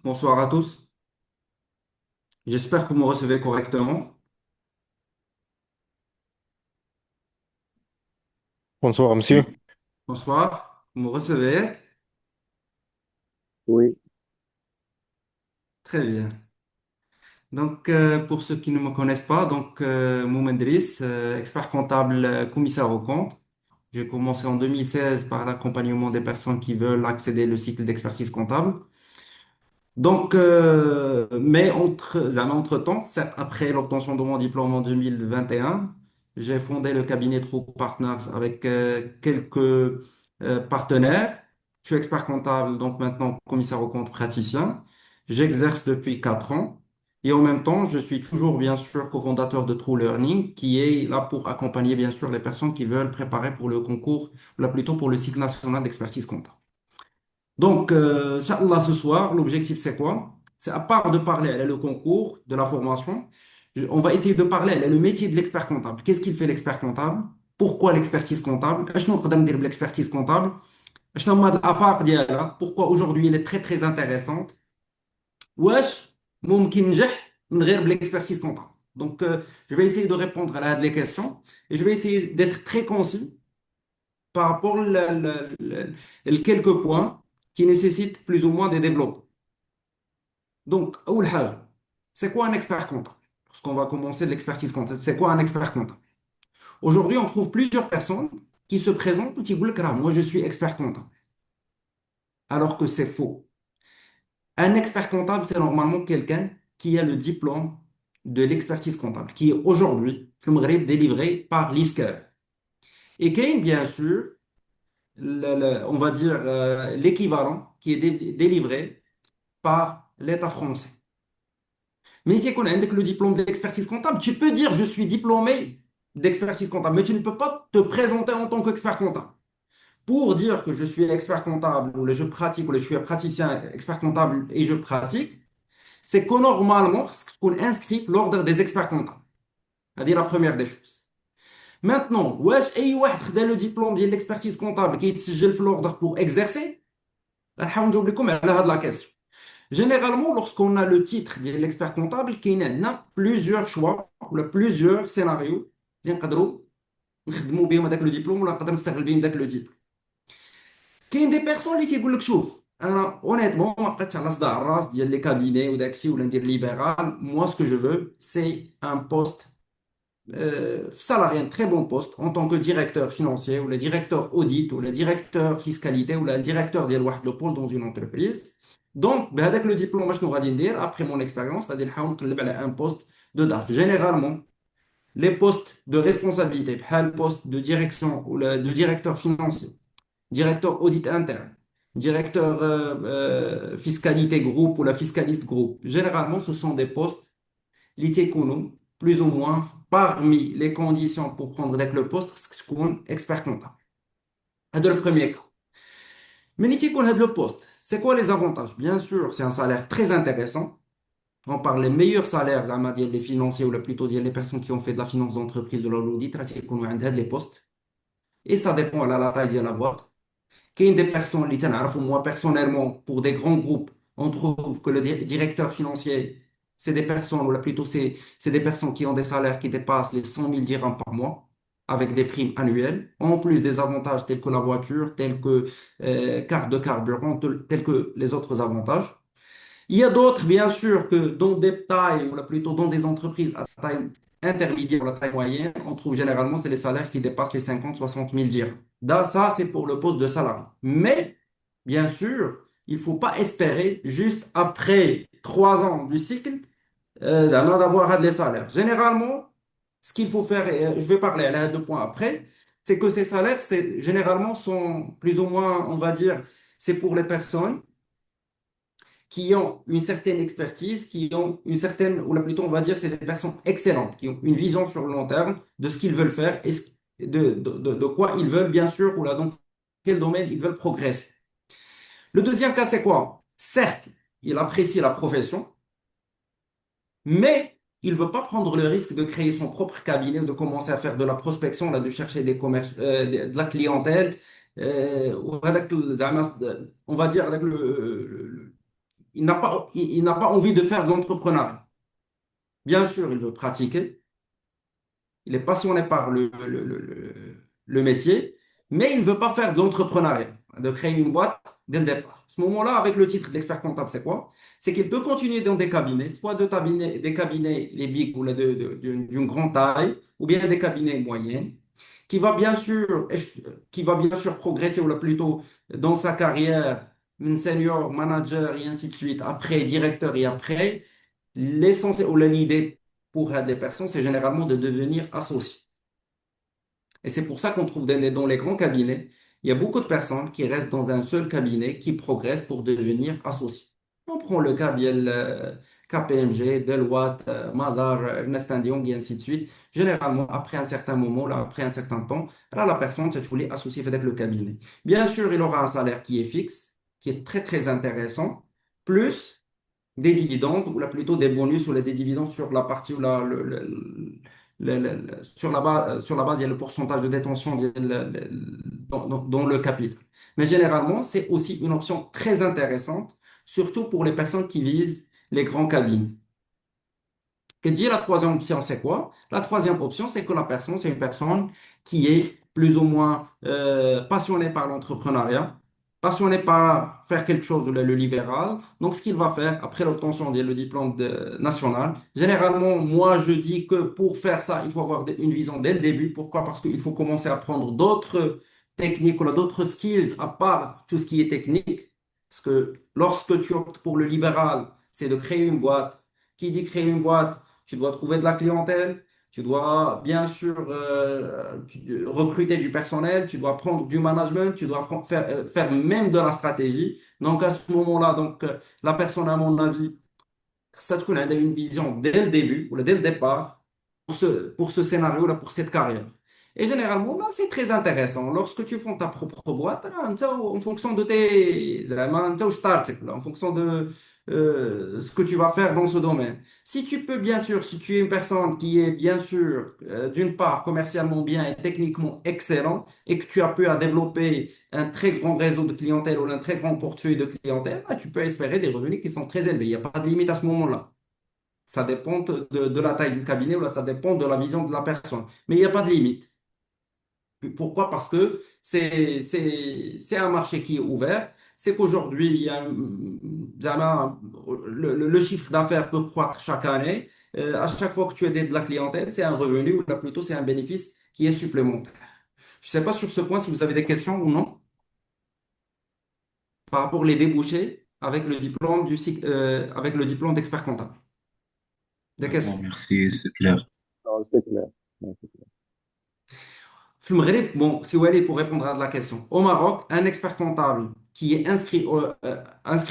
Bonsoir à tous. J'espère que vous me recevez correctement. Bonsoir, monsieur. Bonsoir. Vous me recevez? Oui, Très bien. Pour ceux qui ne me connaissent pas, Moumen Driss, expert comptable, commissaire aux comptes. J'ai commencé en 2016 par l'accompagnement des personnes qui veulent accéder au cycle d'expertise comptable. Entre-temps, certes, après l'obtention de mon diplôme en 2021, j'ai fondé le cabinet True Partners avec quelques partenaires. Je suis expert comptable, donc maintenant commissaire aux comptes praticien. J'exerce depuis 4 ans et en même temps, je suis toujours bien sûr cofondateur de True Learning qui est là pour accompagner bien sûr les personnes qui veulent préparer pour le concours, ou là plutôt pour le cycle national d'expertise comptable. Inch'Allah, ce soir, l'objectif, c'est quoi? C'est à part de parler, elle est le concours de la formation, on va essayer de parler, elle est le métier de l'expert comptable. Qu'est-ce qu'il fait l'expert comptable? Pourquoi l'expertise comptable? ايش نقدر ندير l'expertise comptable? شنو هما الآفاق ديالها? Pourquoi aujourd'hui elle est très très intéressante? واش ممكن ننجح من غير l'expertise comptable? Je vais essayer de répondre à les questions et je vais essayer d'être très concis par rapport à quelques points qui nécessitent plus ou moins des développements. أول حاجة, c'est quoi un expert comptable? Parce qu'on va commencer de l'expertise comptable. C'est quoi un expert comptable? Aujourd'hui, on trouve plusieurs personnes qui se présentent et qui disent que moi, je suis expert comptable. Alors que c'est faux. Un expert comptable, c'est normalement quelqu'un qui a le diplôme de l'expertise comptable, qui est aujourd'hui, في المغرب, délivré par l'ISCAR. Et qui est bien sûr, on va dire, l'équivalent qui est délivré par l'État français. Mais si on a le diplôme d'expertise comptable, tu peux dire je suis diplômé d'expertise comptable, mais tu ne peux pas te présenter en tant qu'expert comptable. Pour dire que je suis expert comptable, ou je pratique, ou je suis un praticien expert comptable et je pratique, c'est que normalement, ce qu'on inscrit l'ordre des experts comptables. C'est-à-dire la première des choses. Maintenant, wesh, أي واحد خدا le diplôme de l'expertise comptable qui يتسجل في l'ordre pour exercer, نحاول نجاوب لكم على هذه la question. Généralement, lorsqu'on a le titre de l'expert comptable, il y a plusieurs choix ou plusieurs scénarios اللي نقدروا نخدموا بهم هذاك لو ديبلوم ولا نقدر نستغل بهم ذاك لو ديبلوم. كاين دي بيرسون اللي تيقول لك شوف انا اونيتمون ما بقيتش على صداع الراس ديال لي كابيني وداك الشيء ولا ندير ليبرال موا سكو جو فو سي ان بوست salarié, un très bon poste en tant que directeur financier ou le directeur audit ou le directeur fiscalité ou le directeur de le pôle dans une entreprise. Donc, ben, avec le diplôme, je nous dire, après mon expérience, c'est-à-dire un poste de DAF. Généralement, les postes de responsabilité, le poste de direction ou de directeur financier, directeur audit interne, directeur fiscalité groupe ou la fiscaliste groupe, généralement, ce sont des postes لتيكونوا plus ou moins parmi les conditions pour prendre le poste خصك تكون expert comptable. هذا le premier cas. Mais اللي تيكون هذا le poste, c'est quoi les avantages? Bien sûr, c'est un salaire très intéressant. On parle des meilleurs salaires زعما ديال les financiers ou plutôt ديال les personnes qui ont fait de la finance d'entreprise de l'audit راه تيكونوا عند هاد les postes. Et ça dépend à la taille de la boîte. Qu'il y ait des personnes, اللي تنعرفوا, moi personnellement, pour des grands groupes, on trouve que le directeur financier, c'est des personnes, ou là plutôt c'est des personnes qui ont des salaires qui dépassent les 100 000 dirhams par mois, avec des primes annuelles, en plus des avantages tels que la voiture, tels que carte de carburant, tels que les autres avantages. Il y a d'autres, bien sûr, que dans des tailles, ou là plutôt dans des entreprises à taille intermédiaire ou la taille moyenne, on trouve généralement, c'est les salaires qui dépassent les 50 000 60 000 dirhams. Ça, c'est pour le poste de salarié. Mais, bien sûr, il ne faut pas espérer juste après 3 ans du cycle d'avoir des salaires. Généralement, ce qu'il faut faire, et je vais parler à 2 points après, c'est que ces salaires, généralement, sont plus ou moins, on va dire, c'est pour les personnes qui ont une certaine expertise, qui ont une certaine, ou là plutôt on va dire, c'est des personnes excellentes, qui ont une vision sur le long terme de ce qu'ils veulent faire et de quoi ils veulent bien sûr, ou là donc quel domaine ils veulent progresser. Le deuxième cas, c'est quoi? Certes, il apprécie la profession, mais il ne veut pas prendre le risque de créer son propre cabinet ou de commencer à faire de la prospection, là, de chercher des commerces, de la clientèle, ou avec, on va dire avec il n'a pas envie de faire de l'entrepreneuriat. Bien sûr, il veut pratiquer, il est passionné par le métier, mais il ne veut pas faire de l'entrepreneuriat, de créer une boîte dès le départ. À ce moment-là, avec le titre d'expert comptable, c'est quoi? C'est qu'il peut continuer dans des cabinets, soit des cabinets, les big ou d'une grande taille, ou bien des cabinets moyens, qui va bien sûr, qui va bien sûr progresser, ou là, plutôt dans sa carrière, un senior, manager, et ainsi de suite, après directeur et après, l'essentiel ou l'idée pour les personnes, c'est généralement de devenir associé. Et c'est pour ça qu'on trouve dans les grands cabinets, il y a beaucoup de personnes qui restent dans un seul cabinet, qui progressent pour devenir associés. On prend le cas de KPMG, Deloitte, Mazars, Ernst Young et ainsi de suite. Généralement, après un certain moment, là, après un certain temps, là, la personne s'est trouvée associée avec le cabinet. Bien sûr, il aura un salaire qui est fixe, qui est très, très intéressant, plus des dividendes, ou là plutôt des bonus ou des dividendes sur la partie ou sur la base, il y a le pourcentage de détention dans le capital. Mais généralement, c'est aussi une option très intéressante, surtout pour les personnes qui visent les grands cabinets. Que dit la troisième option, c'est quoi? La troisième option, c'est que la personne, c'est une personne qui est plus ou moins passionnée par l'entrepreneuriat, passionnée par faire quelque chose, le libéral. Donc, ce qu'il va faire après l'obtention le diplôme national, généralement, moi, je dis que pour faire ça, il faut avoir une vision dès le début. Pourquoi? Parce qu'il faut commencer à apprendre d'autres techniques ou d'autres skills à part tout ce qui est technique. Parce que lorsque tu optes pour le libéral, c'est de créer une boîte. Qui dit créer une boîte? Tu dois trouver de la clientèle, tu dois bien sûr recruter du personnel, tu dois prendre du management, tu dois faire même de la stratégie. Donc à ce moment-là, la personne, à mon avis, ça te connaît, elle a une vision dès le début, ou dès le départ, pour ce scénario-là, pour cette carrière. Et généralement, là, c'est très intéressant. Lorsque tu fondes ta propre boîte, là, en fonction de en fonction de ce que tu vas faire dans ce domaine. Si tu peux, bien sûr, si tu es une personne qui est, bien sûr, d'une part, commercialement bien et techniquement excellent, et que tu as pu à développer un très grand réseau de clientèle ou un très grand portefeuille de clientèle, là, tu peux espérer des revenus qui sont très élevés. Il n'y a pas de limite à ce moment-là. Ça dépend de la taille du cabinet ou là, ça dépend de la vision de la personne. Mais il n'y a pas de limite. Pourquoi? Parce que c'est un marché qui est ouvert. C'est qu'aujourd'hui, il y a le chiffre d'affaires peut croître chaque année. À chaque fois que tu aides de la clientèle, c'est un revenu ou là, plutôt c'est un bénéfice qui est supplémentaire. Je ne sais pas sur ce point si vous avez des questions ou non par rapport aux débouchés avec le diplôme avec le diplôme d'expert comptable. Des Bon, questions? merci, c'est clair. Non, c'est clair. Non, c'est clair. في المغرب, bon, si vous allez pour répondre à la question. Au Maroc, un expert comptable qui est inscrit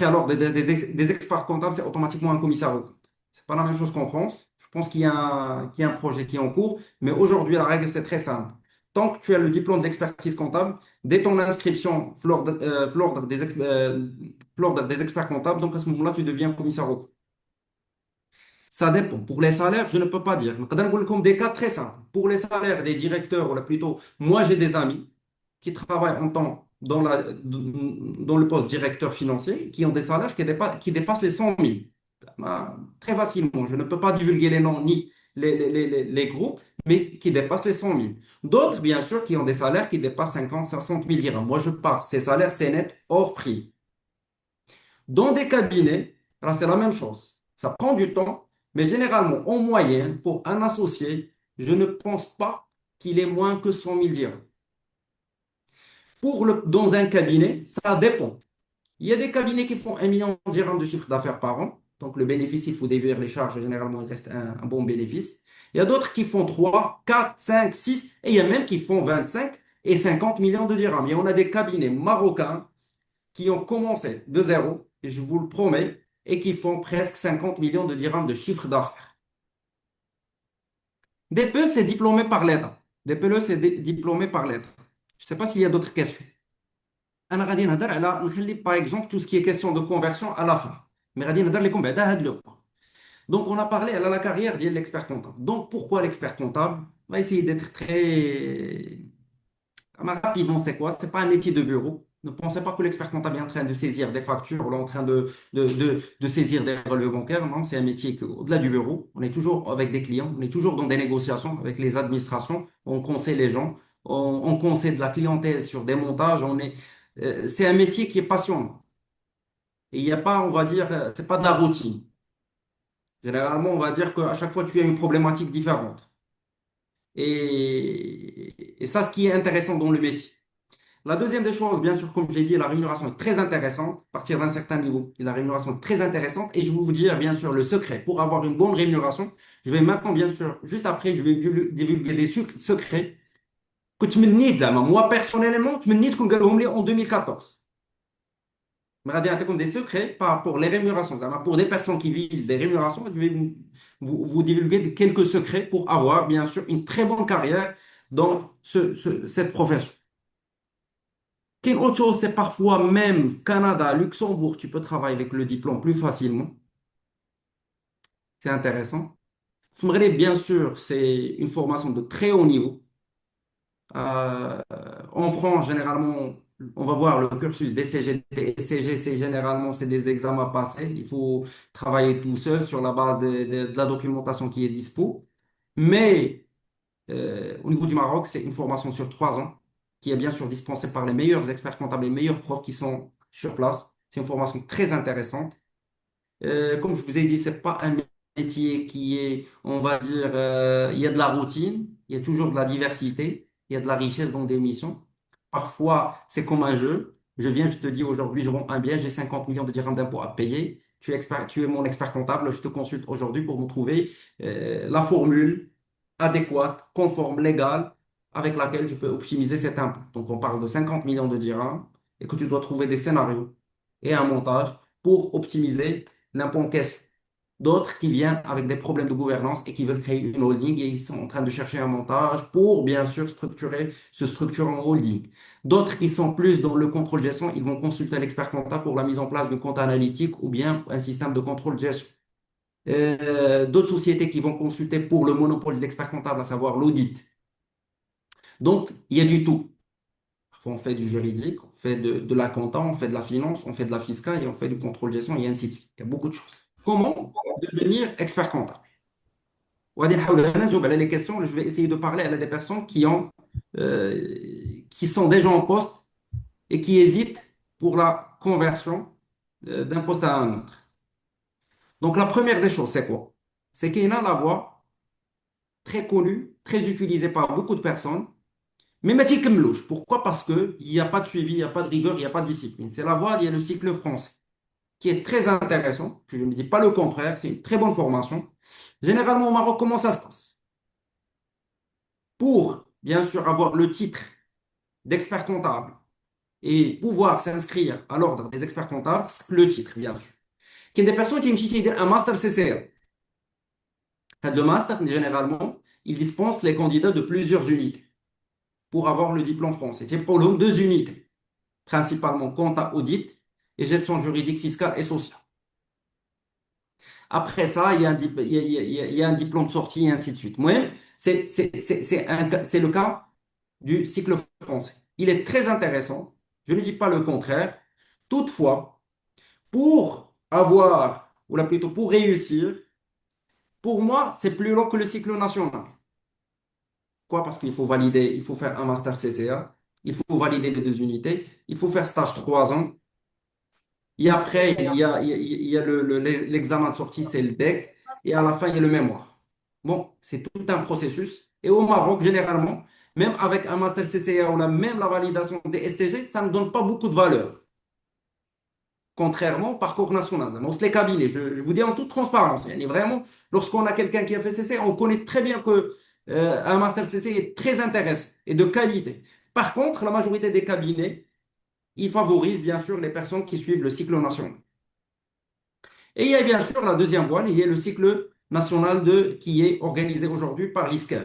à l'ordre des experts comptables, c'est automatiquement un commissaire aux comptes. C'est pas la même chose qu'en France. Je pense qu'il y a un projet qui est en cours, mais aujourd'hui, la règle, c'est très simple. Tant que tu as le diplôme d'expertise comptable, dès ton inscription l'ordre des experts comptables, donc à ce moment-là, tu deviens commissaire aux comptes. Ça dépend. Pour les salaires, je ne peux pas dire. Je vais vous donner des cas très simples. Pour les salaires des directeurs, ou là plutôt, moi j'ai des amis qui travaillent en temps dans le poste directeur financier, qui ont des salaires qui dépassent les 100 000. Très facilement. Je ne peux pas divulguer les noms ni les groupes, mais qui dépassent les 100 000. D'autres, bien sûr, qui ont des salaires qui dépassent 50, 60 000 dirhams. Moi, je parle. Ces salaires, c'est net hors prix. Dans des cabinets, là, c'est la même chose. Ça prend du temps, mais généralement, en moyenne, pour un associé, je ne pense pas qu'il ait moins que 100 000 dirhams. Dans un cabinet, ça dépend. Il y a des cabinets qui font 1 million de dirhams de chiffre d'affaires par an. Donc, le bénéfice, il faut déduire les charges. Généralement, il reste un bon bénéfice. Il y a d'autres qui font 3, 4, 5, 6, et il y a même qui font 25 et 50 millions de dirhams. Et on a des cabinets marocains qui ont commencé de zéro, et je vous le promets, et qui font presque 50 millions de dirhams de chiffre d'affaires. DPE, c'est diplômé par l'État. DPE, c'est diplômé par l'État. Je ne sais pas s'il y a d'autres questions. أنا غادي نهضر على نخلي par exemple tout ce qui est question de conversion à la fin. Mais غادي نهضر لكم بعدا هاد لو point. Donc on a parlé à la carrière de l'expert comptable. Donc pourquoi l'expert comptable? On va essayer d'être très rapidement, c'est quoi? C'est pas un métier de bureau. Ne pensez pas que l'expert comptable est en train de saisir des factures ou en train de saisir des relevés bancaires. Non, c'est un métier au-delà du bureau. On est toujours avec des clients, on est toujours dans des négociations avec les administrations. On conseille les gens, on conseille de la clientèle sur des montages. C'est un métier qui est passionnant. Et il n'y a pas, on va dire, c'est pas de la routine. Généralement, on va dire qu'à chaque fois, tu as une problématique différente. Et ça, ce qui est intéressant dans le métier. La deuxième des choses, bien sûr, comme je l'ai dit, la rémunération est très intéressante à partir d'un certain niveau. Et la rémunération est très intéressante. Et je vais vous dire, bien sûr, le secret pour avoir une bonne rémunération. Je vais maintenant, bien sûr, juste après, je vais divulguer des secrets que tu me nies, Zama. Moi, personnellement, tu me nies qu'on gagne en 2014. Mais regardez, comme des secrets par pour les rémunérations. Zama. Pour des personnes qui visent des rémunérations, je vais vous divulguer quelques secrets pour avoir, bien sûr, une très bonne carrière dans cette profession. Quelque autre chose, c'est parfois même Canada, Luxembourg, tu peux travailler avec le diplôme plus facilement. C'est intéressant. Maghreb, bien sûr, c'est une formation de très haut niveau. Euh, En France, généralement, on va voir le cursus des CGT et CGC, généralement, c'est des examens à passer. Il faut travailler tout seul sur la base de la documentation qui est dispo. Mais au niveau du Maroc, c'est une formation sur 3 ans qui est bien sûr dispensée par les meilleurs experts comptables, les meilleurs profs qui sont sur place. C'est une formation très intéressante. Comme je vous ai dit, c'est pas un métier qui est, on va dire, il y a de la routine, il y a toujours de la diversité, il y a de la richesse dans des missions. Parfois, c'est comme un jeu. Je viens, je te dis aujourd'hui, je vends un bien, j'ai 50 millions de dirhams d'impôts à payer. Tu es expert, tu es mon expert comptable, je te consulte aujourd'hui pour me trouver la formule adéquate, conforme, légale, avec laquelle je peux optimiser cet impôt. Donc, on parle de 50 millions de dirhams et que tu dois trouver des scénarios et un montage pour optimiser l'impôt en caisse. D'autres qui viennent avec des problèmes de gouvernance et qui veulent créer une holding et ils sont en train de chercher un montage pour bien sûr se structurer en holding. D'autres qui sont plus dans le contrôle de gestion, ils vont consulter l'expert comptable pour la mise en place d'un compte analytique ou bien un système de contrôle de gestion. D'autres sociétés qui vont consulter pour le monopole de l'expert comptable, à savoir l'audit. Donc, il y a du tout. Parfois, on fait du juridique, on fait de la compta, on fait de la finance, on fait de la fiscale et on fait du contrôle de gestion et ainsi de suite. Il y a beaucoup de choses. Comment devenir expert comptable? وغادي نحاول هنا نجاوب على les questions. Je vais essayer de parler à des personnes qui sont déjà en poste et qui hésitent pour la conversion d'un poste à un autre. Donc, la première des choses, c'est quoi? C'est qu'il y a la voie très connue, très utilisée par beaucoup de personnes, mais Mathieu Kemlouche. Pourquoi? Parce qu'il n'y a pas de suivi, il n'y a pas de rigueur, il n'y a pas de discipline. C'est la voie, il y a le cycle français, qui est très intéressant. Je ne dis pas le contraire, c'est une très bonne formation. Généralement, au Maroc, comment ça se passe? Pour, bien sûr, avoir le titre d'expert comptable et pouvoir s'inscrire à l'ordre des experts comptables, le titre, bien sûr. Il y a des personnes qui ont un master CCA. Le master, généralement, il dispense les candidats de plusieurs unités pour avoir le diplôme français. C'est pour l'homme 2 unités, principalement compta audit et gestion juridique, fiscale et sociale. Après ça, il y a il y a un diplôme de sortie et ainsi de suite. Moi, c'est le cas du cycle français. Il est très intéressant. Je ne dis pas le contraire. Toutefois, pour avoir, ou là plutôt pour réussir, pour moi, c'est plus long que le cycle national. Quoi? Parce qu'il faut valider, il faut faire un master CCA, il faut valider les 2 unités, il faut faire stage 3 ans. Et après, il y a l'examen de sortie, c'est le DEC. Et à la fin, il y a le mémoire. Bon, c'est tout un processus. Et au Maroc, généralement, même avec un master CCA ou même la validation des STG, ça ne donne pas beaucoup de valeur. Contrairement au parcours national. Donc, les cabinets, je vous dis en toute transparence. Vraiment, lorsqu'on a quelqu'un qui a fait CC, on connaît très bien que un master CC est très intéressant et de qualité. Par contre, la majorité des cabinets, ils favorisent bien sûr les personnes qui suivent le cycle national. Et il y a bien sûr la deuxième voie, il y a le cycle national qui est organisé aujourd'hui par l'ISCA.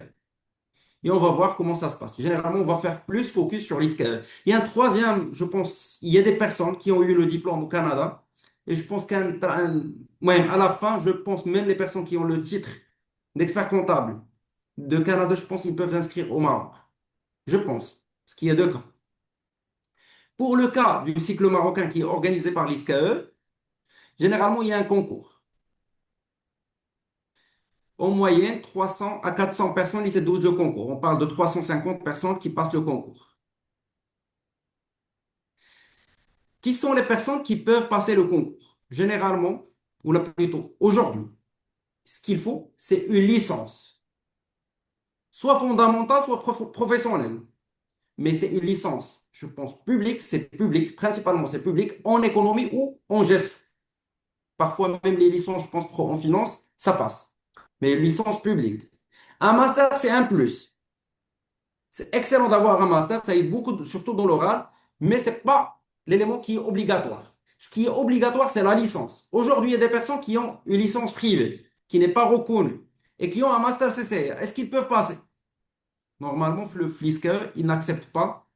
Et on va voir comment ça se passe. Généralement, on va faire plus focus sur l'ISCA. Il y a un troisième, je pense, il y a des personnes qui ont eu le diplôme au Canada. Et je pense ouais, à la fin, je pense même les personnes qui ont le titre d'expert comptable de Canada, je pense qu'ils peuvent s'inscrire au Maroc. Je pense. Parce qu'il y a 2 cas. Pour le cas du cycle marocain qui est organisé par l'ISCAE, généralement, il y a un concours. En moyenne, 300 à 400 personnes lisent 12 le concours. On parle de 350 personnes qui passent le concours. Qui sont les personnes qui peuvent passer le concours? Généralement, ou là plutôt aujourd'hui, ce qu'il faut, c'est une licence, soit fondamentale, soit professionnelle. Mais c'est une licence, je pense, publique, c'est public, principalement c'est public, en économie ou en gestion. Parfois même les licences, je pense, pro en finance, ça passe. Mais une licence publique. Un master, c'est un plus. C'est excellent d'avoir un master, ça aide beaucoup, surtout dans l'oral, mais ce n'est pas l'élément qui est obligatoire. Ce qui est obligatoire, c'est la licence. Aujourd'hui, il y a des personnes qui ont une licence privée, qui n'est pas reconnue, et qui ont un master CCR. Est-ce qu'ils peuvent passer? Normalement, le Flisker, il n'accepte pas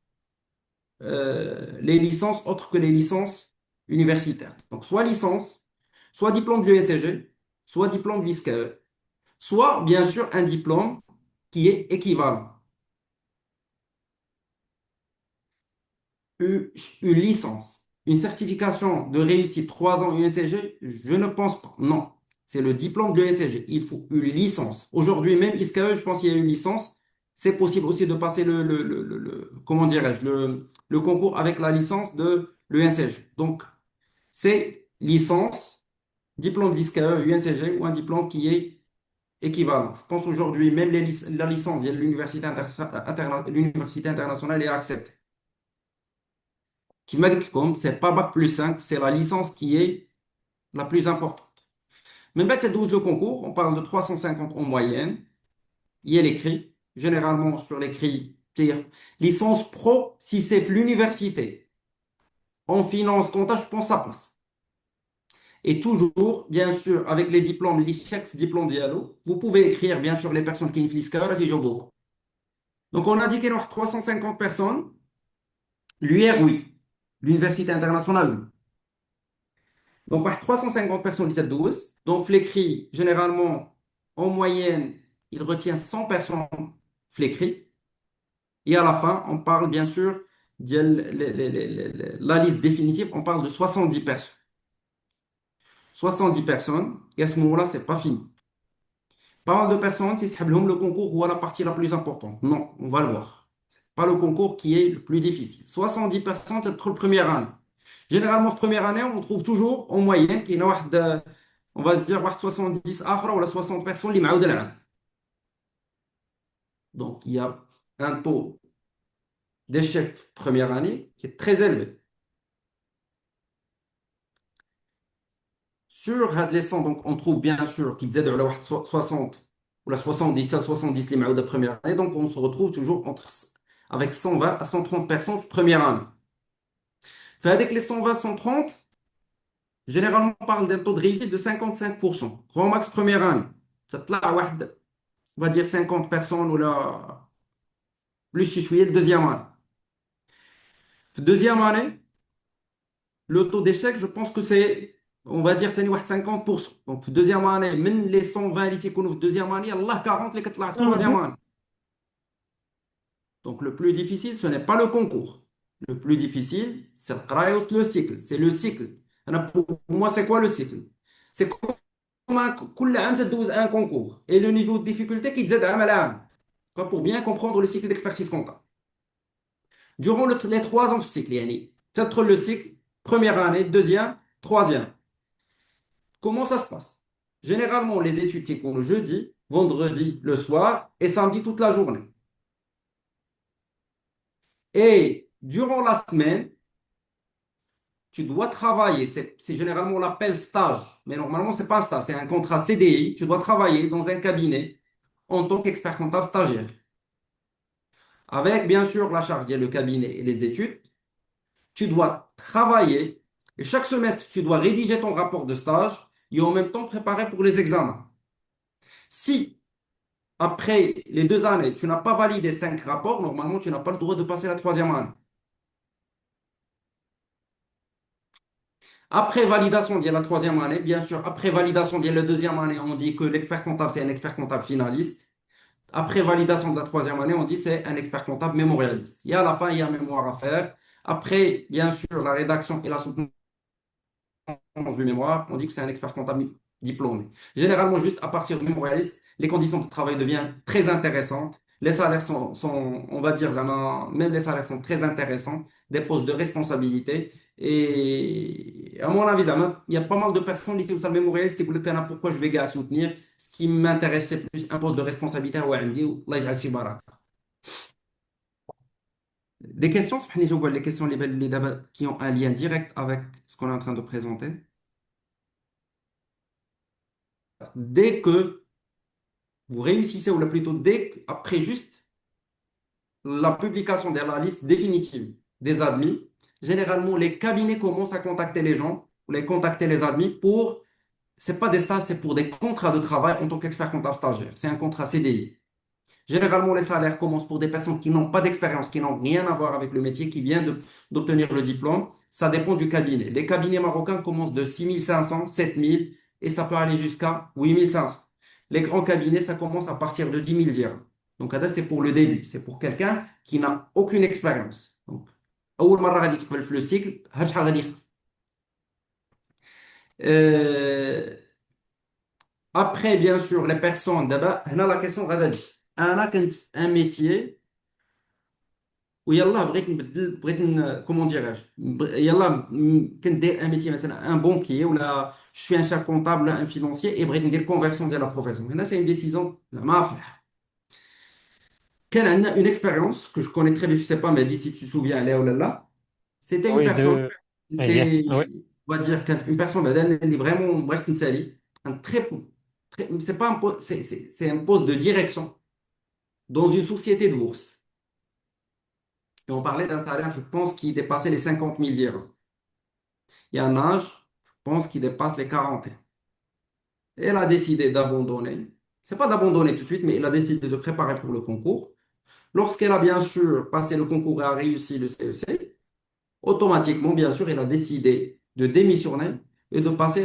les licences autres que les licences universitaires. Donc, soit licence, soit diplôme de l'USCG, soit diplôme de l'ISCAE, soit, bien sûr, un diplôme qui est équivalent. une, une licence, une certification de réussite 3 ans USCG, je ne pense pas. Non, c'est le diplôme de l'USCG. Il faut une licence. Aujourd'hui même, ISCAE, je pense qu'il y a une licence. C'est possible aussi de passer comment dirais-je, le concours avec la licence de l'USCG. Donc, c'est licence, diplôme d'ISCAE, USCG ou un diplôme qui est équivalent. Je pense aujourd'hui, même la licence de l'université internationale est acceptée. Qui m'a dit comme c'est pas bac+5, c'est la licence qui est la plus importante. Mais bac c'est 12 le concours, on parle de 350 en moyenne. Il y a l'écrit, généralement sur l'écrit, c'est-à-dire licence pro si c'est l'université. En finance, comptage, je pense que ça passe. Et toujours, bien sûr, avec les diplômes, les chefs diplômes dialogue, vous pouvez écrire, bien sûr, les personnes qui ont fait ce beaucoup. Donc, on a dit qu'il y a 350 personnes. L'UR, oui. L'Université internationale, oui. Donc, par 350 personnes, 17-12. Donc, Flécry, généralement, en moyenne, il retient 100 personnes Flécry. Et à la fin, on parle bien sûr de la liste définitive, on parle de 70 personnes. 70 personnes, et à ce moment-là, c'est pas fini. Pas mal de personnes qui savent le concours ou à la partie la plus importante. Non, on va le voir. C'est pas le concours qui est le plus difficile. 70 personnes, c'est notre première année. Généralement, cette première année, on trouve toujours en moyenne qu'il y a on va se dire 70 ou 60 personnes qui معاود العام. Donc, il y a un taux d'échec première année qui est très élevé. Sur هاد les 100, donc on trouve bien sûr qu'ils aident على 60 ou la 70 à 70 qui معاود la première année. Donc, on se retrouve toujours avec 120 à 130 personnes première année. Avec les 120, 130, généralement, on parle d'un taux de réussite de 55%. Grand max première année. Ça te là, on va dire 50 personnes ou là, plus chichouillé, le deuxième année. Deuxième année, le taux d'échec, je pense que c'est, on va dire, 50%. Donc, deuxième année, même les 120 اللي تيكونوا في deuxième année, Allah 40 اللي كتطلع troisième année. Donc, le plus difficile, ce n'est pas le concours. Le plus difficile, c'est le cycle. C'est le cycle. Pour moi, c'est quoi le cycle? C'est comme كل عام تدوز un concours. Et le niveau de difficulté qui تزاد عام على عام. Pour bien comprendre le cycle d'expertise comptable. Durant les 3 ans de cycle, yani, peut-être le cycle, première année, deuxième, troisième. Comment ça se passe? Généralement, les études qui courent le jeudi, vendredi, le soir et samedi toute la journée. Et durant la semaine, tu dois travailler. C'est généralement on l'appelle stage. Mais normalement, ce n'est pas un stage, c'est un contrat CDI. Tu dois travailler dans un cabinet en tant qu'expert comptable stagiaire. Avec bien sûr la charge, il y a le cabinet et les études. Tu dois travailler et chaque semestre, tu dois rédiger ton rapport de stage et en même temps préparer pour les examens. Si après les 2 années, tu n'as pas validé 5 rapports, normalement, tu n'as pas le droit de passer la troisième année. Après validation de la troisième année, bien sûr, après validation de la deuxième année, on dit que l'expert comptable, c'est un expert comptable finaliste. Après validation de la troisième année, on dit c'est un expert comptable mémorialiste. Et à la fin, il y a un mémoire à faire Après, bien sûr, la rédaction et la soutenance du mémoire, on dit que c'est un expert comptable diplômé. Généralement, juste à partir du mémorialiste, les conditions de travail deviennent très intéressantes. Les salaires on va dire, même les salaires sont très intéressants, des postes de responsabilité. Et à mon avis, il y a pas mal de personnes ici au salle mémorialiste qui disent pourquoi je vais gars soutenir. Ce qui m'intéresse, c'est plus un poste de responsabilité. Ouais, on dit, Allah yaj'al si barak. Des questions, سامحني, je vois les questions qui ont un lien direct avec ce qu'on est en train de présenter. Dès que vous réussissez, ou plutôt dès après juste la publication de la liste définitive des admis, généralement les cabinets commencent à contacter les gens, ou les contacter les admis pour, c'est pas des stages, c'est pour des contrats de travail en tant qu'expert comptable stagiaire. C'est un contrat CDI. Généralement, les salaires commencent pour des personnes qui n'ont pas d'expérience, qui n'ont rien à voir avec le métier, qui viennent d'obtenir le diplôme. Ça dépend du cabinet. Les cabinets marocains commencent de 6 500, 7 000 et ça peut aller jusqu'à 8 500. Les grands cabinets, ça commence à partir de 10 000 dirhams. Donc, là, c'est pour le début. C'est pour quelqu'un qui n'a aucune expérience. Donc, أول مرة غادي تقبل في لو سيكل هاد شحال غادي يخدم. Euh, Après, bien sûr, les personnes, d'abord, هنا la question غادا تجي. أنا كنت في un métier ويلا بغيت كومون ديراج يلا كندير ان ميتي مثلا ان بونكي ولا جو سوي ان شاف كونطابل ولا ان فينونسيي اي بغيت ندير كونفرسيون ديال لا بروفيسيون هنا سي اون ديسيزون زعما فلاح كان عندنا اون اكسبيريونس que je connais très bien je sais pas mais dis si tu te souviens عليها ولا لا c'était une Oui, personne eh bien, était oui. on va dire كانت une personne بعدا اللي vraiment بغيت نسالي un très c'est pas un poste c'est un poste de direction dans une société de bourse et on parlait d'un salaire je pense qui dépassait les 50 000 dirhams. Il y a un âge, je pense, qui dépasse les 40 ans. Elle a décidé d'abandonner. C'est pas d'abandonner tout de suite, mais elle a décidé de préparer pour le concours. Lorsqu'elle a bien sûr passé le concours et a réussi le CEC, automatiquement, bien sûr, elle a décidé de démissionner et de passer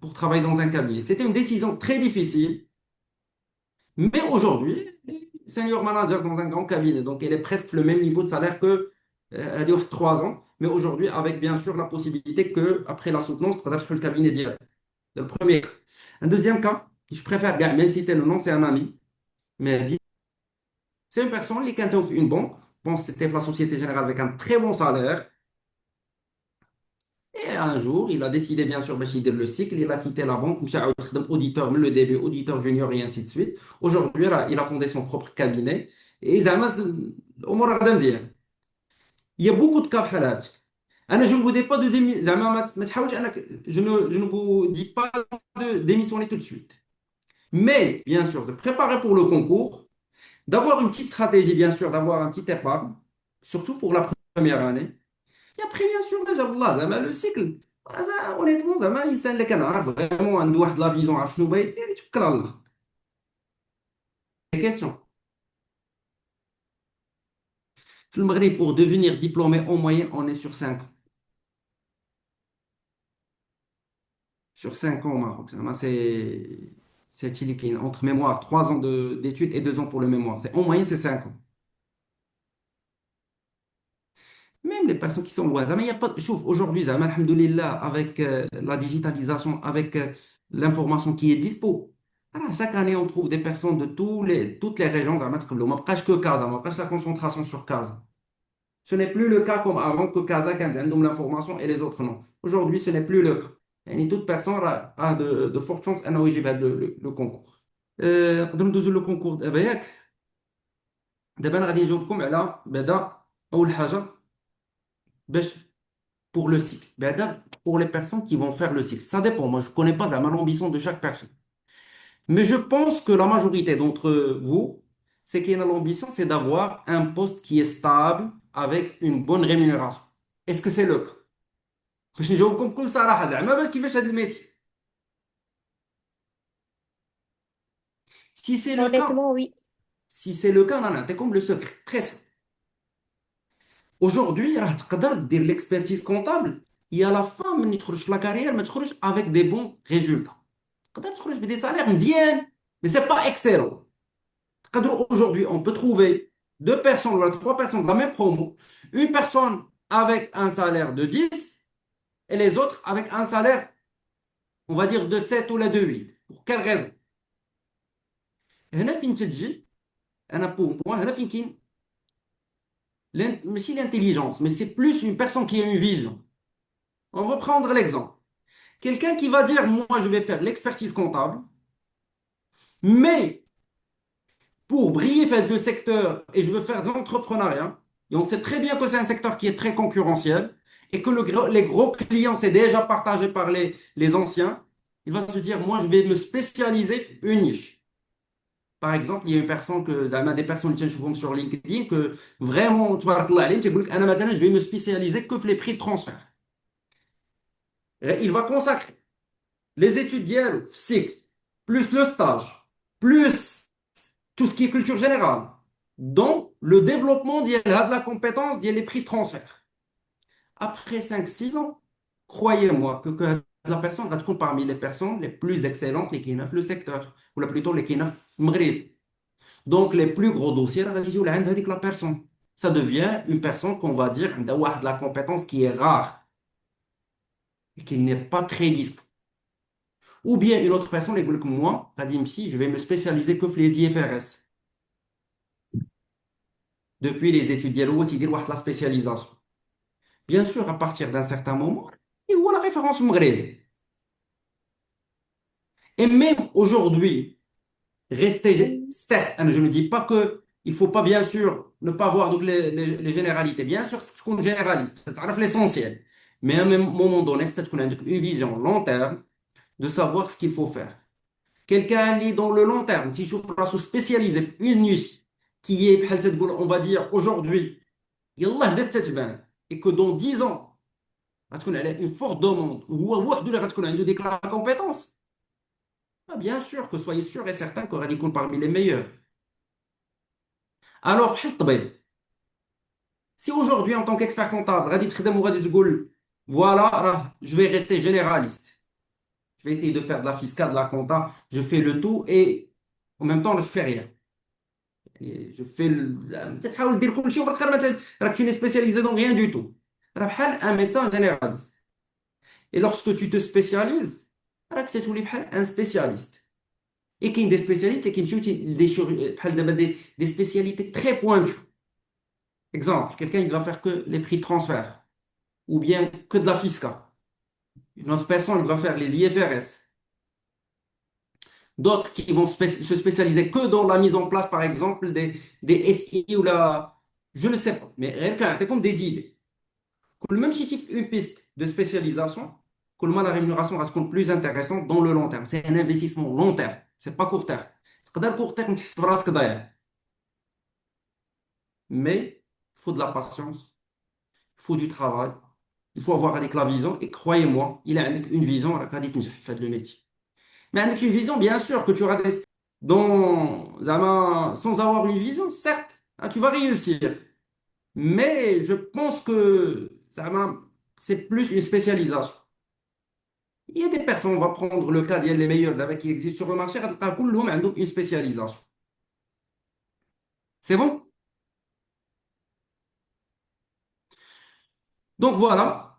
pour travailler dans un cabinet. C'était une décision très difficile, mais aujourd'hui, elle est senior manager dans un grand cabinet, donc elle est presque le même niveau de salaire que elle a 3 ans, mais aujourd'hui, avec bien sûr la possibilité que après la soutenance, tu le cabinet direct. C'est le premier cas. Un deuxième cas, je préfère, même si le nom, c'est un ami, mais c'est une personne qui a une banque, je pense que c'était la Société Générale avec un très bon salaire, et un jour, il a décidé bien sûr de le cycle, il a quitté la banque, il a auditeur, mais le début, auditeur junior et ainsi de suite. Aujourd'hui, il a fondé son propre cabinet, et زعما الأمور غادا مزيان. Il y a beaucoup de cas بحال هاد. Je ne vous dis pas de زعما ما تحاولش je ne vous dis pas de démissionner tout de suite. Mais, bien sûr, de préparer pour le concours, d'avoir une petite stratégie, bien sûr, d'avoir un petit épargne, surtout pour la première année. Et après, bien sûr, déjà, Allah, زعما, le cycle, honnêtement, زعما, الإنسان اللي كان vraiment عنده واحد la vision عارف شنو بغا يدير يتوكل على الله. Des questions. في المغرب, pour devenir diplômé, en moyenne, on est sur 5 ans. Sur 5 ans au Maroc. زعما, c'est تشيلي entre mémoire, 3 ans d'études et 2 ans pour le mémoire. En moyenne, c'est 5 ans. Même les personnes qui sont loin, زعما, il y a pas, شوف, aujourd'hui, زعما, alhamdoulilah, avec la digitalisation, avec l'information qui est dispo, voilà, chaque année, on trouve des personnes de toutes les régions, زعما, تقبلوا. ما بقاش que Casa, ما بقاش la concentration sur Casa. Ce n'est plus le cas comme avant que Casa, quand عندهم l'information et les autres non. Aujourd'hui, ce n'est plus le cas. يعني toute personne a de fortes chances أنه يجيب هذا le concours. نقدروا ندوزوا لو كونكور دابا ياك دابا انا غادي نجاوبكم على بعدا اول حاجه باش pour le cycle. Ben, pour les personnes qui vont faire le cycle. Ça dépend. Moi, je ne connais pas vraiment l'ambition de chaque personne. Mais je pense que la majorité d'entre vous, c'est qu'il y a l'ambition, c'est d'avoir un poste qui est stable avec une bonne rémunération. Est-ce que c'est le cas? باش نجاوبكم بكل صراحة زعما باش كيفاش هذا الميتي. Si c'est le cas, Honnêtement, oui. si c'est le cas, non, non, comme le secret. Très simple. Aujourd'hui, راه تقدر دير l'expertise comptable et à la fin, من تخرج في la carrière, ما تخرج avec des bons résultats. تقدر تخرج بدي salaires مزيان mais c'est pas excellent. تقدروا aujourd'hui on peut trouver deux personnes ou trois personnes de la même promo, une personne avec un salaire de 10 et les autres avec un salaire, on va dire, de 7 ou de 8. Pour quelle raison? هنا فين تجي انا بور moi هنا فين كاين ماشي l'intelligence mais c'est plus une personne qui a une vision. On va prendre l'exemple. Quelqu'un qui va dire moi je vais faire l'expertise comptable mais pour briller dans le secteur et je veux faire de l'entrepreneuriat, et on sait très bien que c'est un secteur qui est très concurrentiel et que les gros clients, c'est déjà partagé par les anciens, il va se dire, moi, je vais me spécialiser une niche. Par exemple, il y a une personne que, des personnes qui sont sur LinkedIn que vraiment, tu vas te dire, tu dis, maintenant, je vais me spécialiser que les prix de transfert. Et il va consacrer les études d'IEL, cycle, plus le stage, plus tout ce qui est culture générale, dont le développement de la compétence, des prix de transfert. Après 5 6 ans, croyez-moi que la personne va être parmi les personnes les plus excellentes les qui neuf le secteur, ou plutôt les qui neuf Maghreb. Donc les plus gros dossiers, la personne. Ça devient une personne qu'on va dire de la compétence qui est rare et qui n'est pas très disponible. Ou bien une autre personne, les que moi, je vais me spécialiser que les IFRS. Depuis les études dialogue, il dit la spécialisation. Bien sûr, à partir d'un certain moment, il voit la référence Maghreb. Et même aujourd'hui, rester, certes, hein, je ne dis pas que il faut pas, bien sûr, ne pas voir donc les généralités. Bien sûr, c'est qu'on est généraliste, ça l'essentiel. Mais à un même moment donné, c'est qu'on a une vision long terme de savoir ce qu'il faut faire. Quelqu'un lit dans le long terme, si je se spécialiser une niche qui est, on va dire, aujourd'hui, يلاه بدات تتبان et que dans 10 ans غتكون عليه une forte demande وهو وحده اللي غتكون عنده ديك la compétence. Ah, bien sûr que soyez sûr et certain que غادي يكون parmi les meilleurs. Alors بحال الطبيب, si aujourd'hui en tant qu'expert comptable غادي تخدم وغادي تقول voilà je vais rester généraliste, je vais essayer de faire de la fiscale, de la compta, je fais le tout et en même temps je fais rien. Et je fais تحاول دير كل شيء وفي الاخر مثلا راك tu n'es spécialisé dans rien du tout. راه بحال un médecin généraliste. Et lorsque tu te spécialises, راك تولي بحال un spécialiste. Et qu'il y a des spécialistes et qui des spécialités très pointues. Exemple, quelqu'un il va faire que les prix de transfert ou bien que de la fisca. Une autre personne il va faire les IFRS. D'autres qui vont se spécialiser que dans la mise en place, par exemple, des SI ou la... Je ne sais pas, mais quelqu'un c'est comme des idées. Que même si tu fais une piste de spécialisation, que la rémunération va être plus intéressante dans le long terme. C'est un investissement long terme, c'est pas court terme. تقدر court terme تحس براسك ضايع. Mais il faut de la patience, il faut du travail, il faut avoir avec la vision. Et croyez-moi, il a une vision, fait le métier. Mais avec une vision, bien sûr que tu auras des... sans avoir une vision, certes, hein, tu vas réussir. Mais je pense que c'est plus une spécialisation. Il y a des personnes, on va prendre le cas, il y a les meilleurs là, qui existent sur le marché, كلهم عندهم une spécialisation. C'est bon? Donc voilà.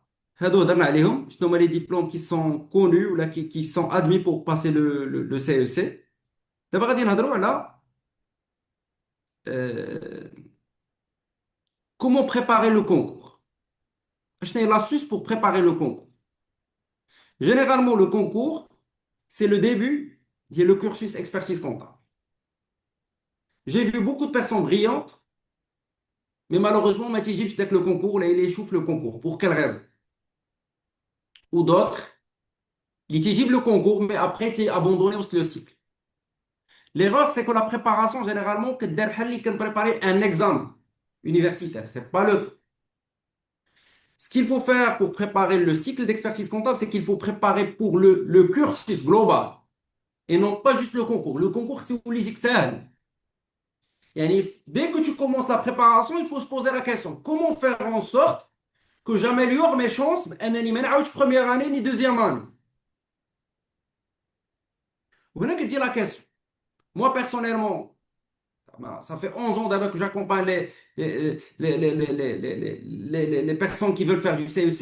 هادو هضرنا عليهم شنو هما les diplômes qui sont connus ou là qui sont admis pour passer le CEC. دابا غادي نهضروا على euh, comment préparer le concours. شنو هي l'astuce pour préparer le concours? Généralement, le concours, c'est le début le cursus expertise comptable. J'ai vu beaucoup de personnes brillantes, mais malheureusement, Mathieu Gilles, avec le concours, là, il échoue le concours. Pour quelle raison? Ou d'autres, il étudie le concours, mais après, il abandonné au le cycle. L'erreur, c'est que la préparation, généralement, que préparer un examen universitaire. C'est pas le... Ce qu'il faut faire pour préparer le cycle d'expertise comptable, c'est qu'il faut préparer pour le cursus global et non pas juste le concours. Le concours, c'est vous que c'est. Dès que tu commences la préparation, il faut se poser la question, comment faire en sorte que j'améliore mes chances en première année ni deuxième année? Vous venez que dire la question. Moi, personnellement, Ça fait 11 ans d'abord que j'accompagne les personnes qui veulent faire du CEC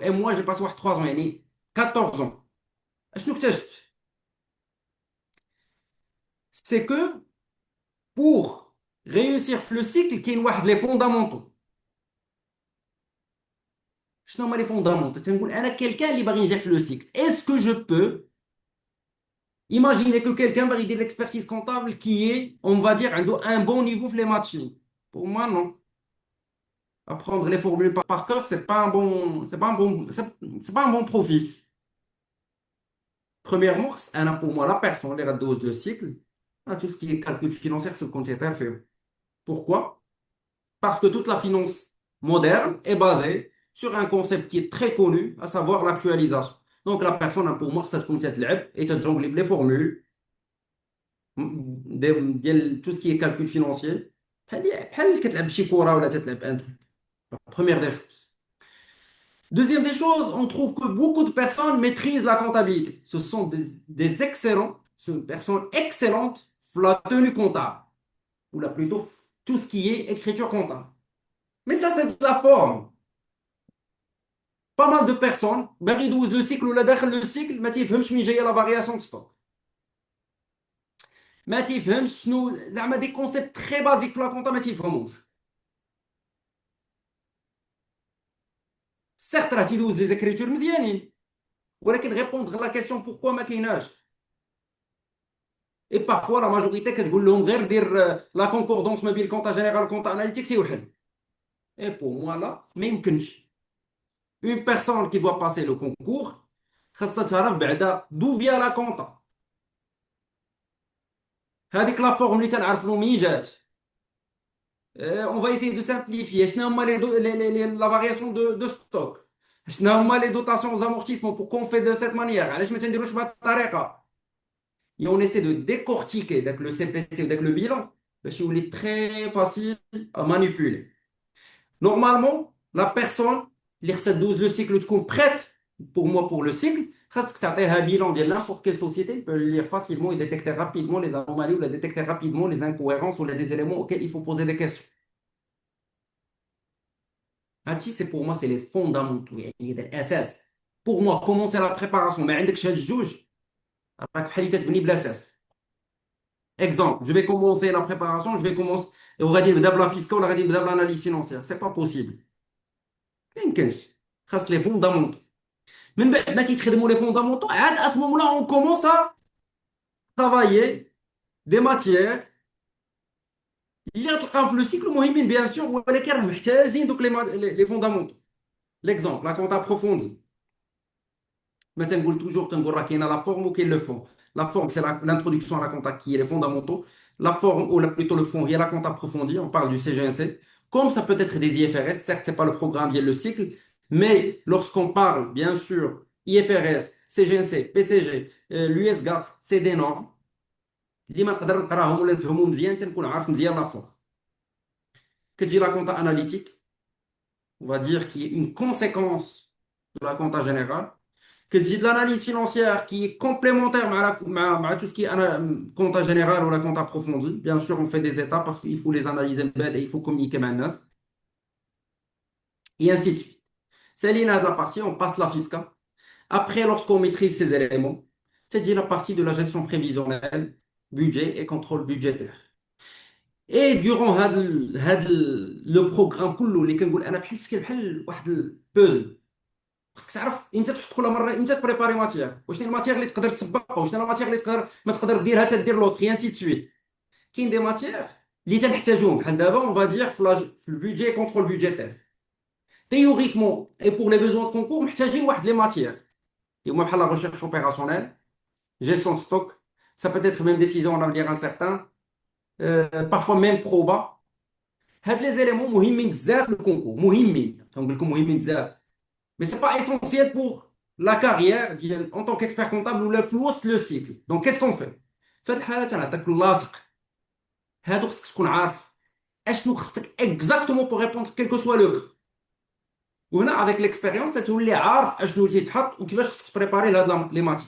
et moi, j'ai passé 3 ans, يعني 14 ans. شنو اكتشفت؟ C'est que pour réussir le cycle, كاين واحد les fondamentaux. شنو هما les fondamentaux؟ تنقول انا quelqu'un اللي باغي ينجح في le cycle. Est-ce que je peux imaginer que quelqu'un va de l'expertise comptable qui est, on va dire, un bon niveau في les matching? Pour moi, non. Apprendre les formules par cœur, c'est pas un bon profil. Premièrement, pour moi, la personne, les dose le cycle, tout ce qui est calcul financier, c'est le compte fait. Pourquoi? Parce que toute la finance moderne est basée sur un concept qui est très connu, à savoir l'actualisation. Donc, la personne, pour moi, ça se compte et tu jongle les formules, tout ce qui est calcul financier. بحال كتلعب شي كرة ولا تتلعب un truc. Première des choses. Deuxième des choses, on trouve que beaucoup de personnes maîtrisent la comptabilité. Ce sont des excellents, ce sont des personnes excellentes pour la tenue comptable, ou là plutôt tout ce qui est écriture comptable. Mais ça, c'est de la forme. Pas mal de personnes, باغي يدوز le cycle ولا داخل le cycle ما تيفهمش من جايه la variation de stock. ما تيفهمش شنو زعما des concepts très basiques في la compta ما تيفهموش. Certes راه تيدوز les écritures مزيانين ولكن répondre à la question pourquoi ما كايناش. Et parfois, la majorité كتقول لهم غير دير لا كونكوردونس ما بين الكونتا جينيرال والكونتا اناليتيك تيوحل. Et pour moi là ما يمكنش. Une personne qui doit passer le concours خاصها تعرف بعدا d'où vient la compta. هذيك لا فورم اللي تنعرفوا منين جات. On va essayer de simplifier. شنو هما la variation de stock. شنو هما les dotations aux amortissements pourquoi on fait de cette manière. علاش ما تنديروش بهذه الطريقة. Et on essaie de décortiquer avec le CPC ou avec le bilan, parce qu'il est très facile à manipuler. Normalement, la personne, l'IRSA 12, le cycle de compte prête, pour moi, pour le cycle, خاصك تعطيها un bilan de n'importe quelle société, il peut le lire facilement et détecter rapidement les anomalies ou la détecter rapidement les incohérences ou les éléments auxquels il faut poser des questions. هادشي c'est pour moi, c'est les fondamentaux, يعني هذا الأساس. Pour moi, commencer la préparation, ما عندكش هاد الجوج راك بحال اللي تتبني بلا أساس. Exemple, je vais commencer la préparation, je vais commencer, et on va dire d'abord la fiscale, on va dire d'abord l'analyse financière. C'est pas possible. ما يمكنش. خاص les fondamentaux. من بعد ما تيتخدموا les fondamentaux, عاد à ce moment-là, on commence à travailler des matières اللي غتلقاهم في لو سيكل مهمين bien sûr ولكن راه محتاجين دوك les fondamentaux. L'exemple, la compte approfondie. Mais تنقول toujours تنقول راه كاينه la forme ou كاين le fond. La forme, c'est l'introduction à la compta qui est les fondamentaux. La forme, ou plutôt le fond, il y a la compta approfondie. On parle du CGNC. Comme ça peut être des IFRS, certes, c'est pas le programme, il y a le cycle. Mais lorsqu'on parle, bien sûr, IFRS, CGNC, PCG, l'US GAAP, c'est des normes. اللي ما نقدر نقراهم ولا نفهمهم مزيان تنكون عارف مزيان لا فورم. كتجي la compta analytique, on va dire, qui est une conséquence de la compta générale. Que dit de l'analyse financière qui est complémentaire à tout ce qui est compta général ou la compta approfondie. Bien sûr, on fait des étapes parce qu'il faut les analyser et il faut communiquer maintenant. Et ainsi de suite. C'est l'INA de la partie, on passe la fiscale. Après, lorsqu'on maîtrise ces éléments, c'est dit la partie de la gestion prévisionnelle, budget et contrôle budgétaire. Et durant le programme كله اللي كنقول انا بحال واحد البوزل خصك تعرف امتى تحط كل مره امتى تبريباري ماتيير وشنو الماتيير اللي تقدر تسبقها وشنو الماتيير اللي تقدر ما تقدر ديرها حتى دير لوطخ انسي دو سويت. كاين دي ماتيير اللي تنحتاجوهم بحال دابا اون فا دير في البيدجي كونترول بيدجيتير تhéoriquement et pour les besoins de concours محتاجين واحد لي ماتيير اللي هما بحال لا ريشيرش اوبيراسيونيل gestion de stock ça peut être même décision en avenir incertain parfois même proba. هاد لي زيليمون مهمين بزاف للكونكور مهمين كنقول لكم مهمين بزاف. Mais ce n'est pas essentiel pour la carrière en tant qu'expert comptable ou le cycle. Donc, qu'est-ce qu'on fait? فهاد الحالة تنعطيك اللاصق هادو خصك تكون عارف اشنو خصك exactement pour répondre quel que soit le cas. وهنا avec l'expérience تولي عارف اشنو اللي تحط وكيفاش خصك تبريباري لهاد لي ماتير.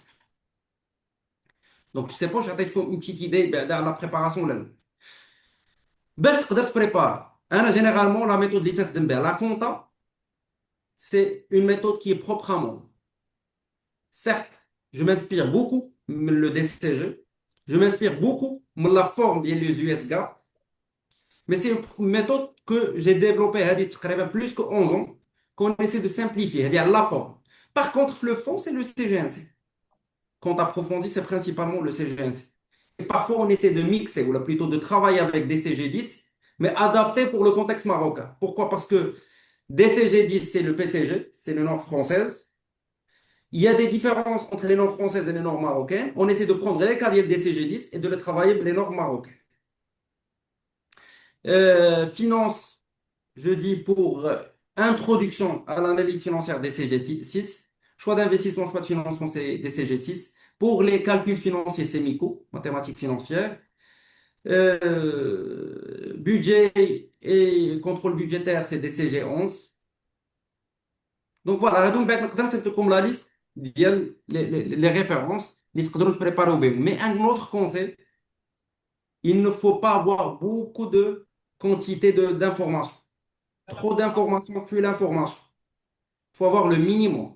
Donc, je sais pas, j'ai عطيتكم une petite idée بعدا على la préparation ولا لا. باش تقدر تبريبار. انا جينيرالمون لا ميثود اللي تخدم بها لا كونتا سي اون ميثود كي بروبر ا مون. Certes, je m'inspire beaucoup de le DCG, je m'inspire beaucoup de la forme des USGA, mais c'est une méthode que j'ai développée il y a plus que 11 ans, qu'on essaie de simplifier, c'est-à-dire la forme. Par contre, le fond, c'est le CGNC. Quand on approfondit, c'est principalement le CGNC. Et parfois, on essaie de mixer, ou plutôt de travailler avec DCG10, mais adapté pour le contexte marocain. Pourquoi? Parce que DCG10, c'est le PCG, c'est le norme française. Il y a des différences entre les normes françaises et les normes marocaines. On essaie de prendre les cahiers des CG10 et de les travailler avec les normes marocaines. Finance, je dis pour introduction à l'analyse financière des CG6. Choix d'investissement, choix de financement, c'est des CG6. Pour les calculs financiers, c'est MICO, mathématiques financières. Budget et contrôle budgétaire, c'est des CG11. Donc voilà, donc maintenant c'est comme la liste les références اللي تقدروا تبريباروا بهم. Mais un autre conseil, il ne faut pas avoir beaucoup de quantité d'informations. Trop d'informations tue l'information. Il faut avoir le minimum.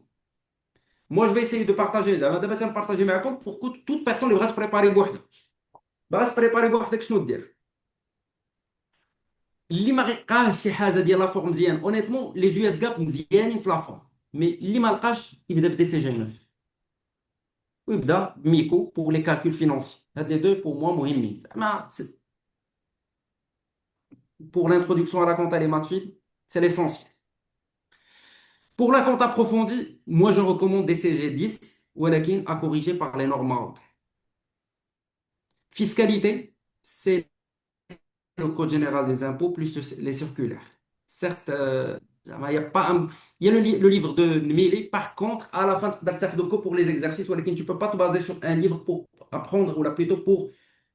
Moi, je vais essayer de partager. دابا تنبارطاجي معكم pour que toute personne اللي بغات تبريباري بوحدها. بغات تبريباري بوحدك شنو دير؟ اللي ما لقاش شي حاجه ديال لا فورم مزيان اونيتمون لي يو اس جاب مزيانين في لا فورم. مي اللي ما لقاش يبدا بدي سي جي 9 ويبدا بميكو بور لي كالكول فينانسي. هاد لي دو بور موا مهمين. ما pour l'introduction à la compta et les maths fines, c'est l'essentiel. Pour la compta approfondie, moi je recommande des CG10 ولكن à corriger par les normes marocaines. Fiscalité, c'est le code général des impôts plus les circulaires. Certes, il y a pas il y a le livre de Méli, par contre, à la fin, tu as de cours pour les exercices, ولكن tu ne peux pas te baser sur un livre pour apprendre, ou là, plutôt pour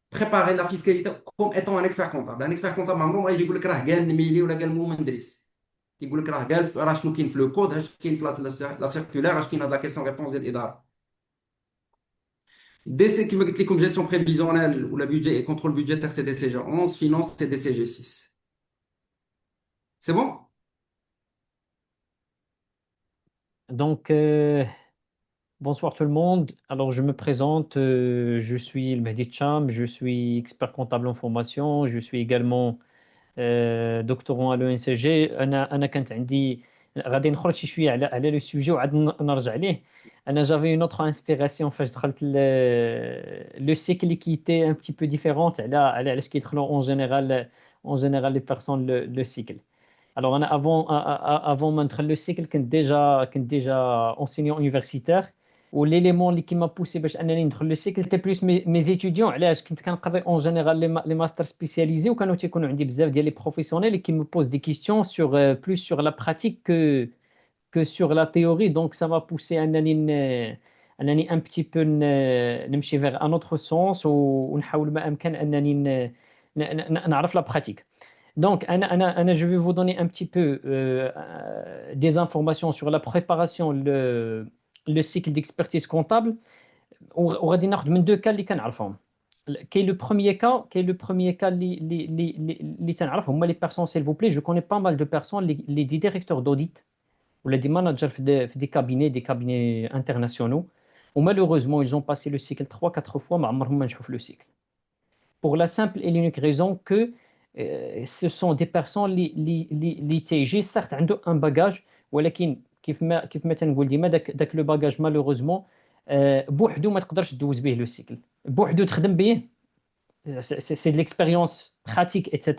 préparer la fiscalité comme étant un expert comptable. Un expert comptable, ما يجي يقول لك راه قال الميلي ولا قال المهندس. يقول لك راه شنو كاين في لو كود، اش كاين في لا سيركولار، اش كاين هاد لا كيسيون ريبونس ديال الاداره. دي سي كيما قلت لكم جيستيون بريفيزيونيل ولا بيدجي كونترول بيدجيتير سي دي سي جي 11، فينانس سي دي سي جي 6. سي بون. Donc, bonsoir tout le monde. Alors, je me présente. Je suis El Mehdi Cham. Je suis expert comptable en formation. Je suis également doctorant à l'ENCG. أنا كانت عندي غادي نخرج شوية على لو سوجي وعاد نرجع ليه. j'avais une autre inspiration فاش دخلت le cycle qui était un petit peu différente على علاش كيدخلوا en général les personnes le cycle. Alors, avant ما ندخل le cycle كنت déjà enseignant universitaire. L'élément qui m'a poussé باش انني ندخل le cycle c'était plus mes étudiants. علاش كنت كنقري en général les masters spécialisés وكانوا تيكونوا عندي بزاف ديال les professionnels qui me posent des questions plus sur la pratique que sur la théorie. Donc ça m'a poussé انني un petit peu نمشي vers un autre sens ونحاول ما امكن انني نعرف la pratique. Donc, je vais vous donner un petit peu des informations sur la préparation, le cycle d'expertise comptable. وغادي ناخذ من deux cas اللي كنعرفهم. كاين le premier cas اللي تنعرف هما les personnes, s'il vous plaît. Je connais pas mal de personnes, les directeurs d'audit ou les managers في des cabinets internationaux. Malheureusement, ils ont passé le cycle 3-4 fois, ما عمرهم ما نجحوا في le cycle. Pour la simple et l'unique raison que ce sont des personnes اللي تيجي certes عنده un bagage ولكن كيف ما تنقول ديما داك لو باجاج مالوغوزمون بوحدو ما تقدرش دوز به لو سيكل بوحدو تخدم به. C'est de l'expérience pratique, etc.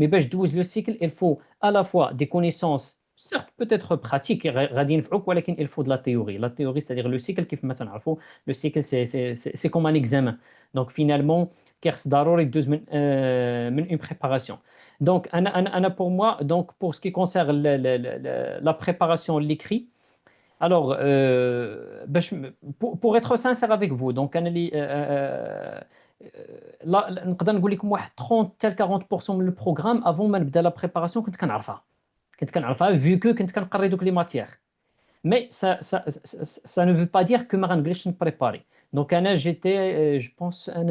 Mais باش دوز le cycle, il faut à la fois des connaissances, certes peut-être pratiques, غادي ينفعوك, ولكن il faut de la théorie. La théorie, c'est-à-dire le cycle, كيف ما تنعرفوا, le cycle, c'est comme un examen. Donc finalement, كيخص ضروري دوز من une préparation. Donc pour moi, donc pour ce qui concerne la préparation, l'écrit, alors pour être sincère avec vous, donc لا نقدر نقول لكم واحد 30 حتى 40% من البروغرام افون ما نبدا لا بريباراسيون كنت كنعرفها vu que كنت كنقري دوك لي ماتيير. Mais ça ne veut pas dire que ما غنقدرش نبريباري. Donc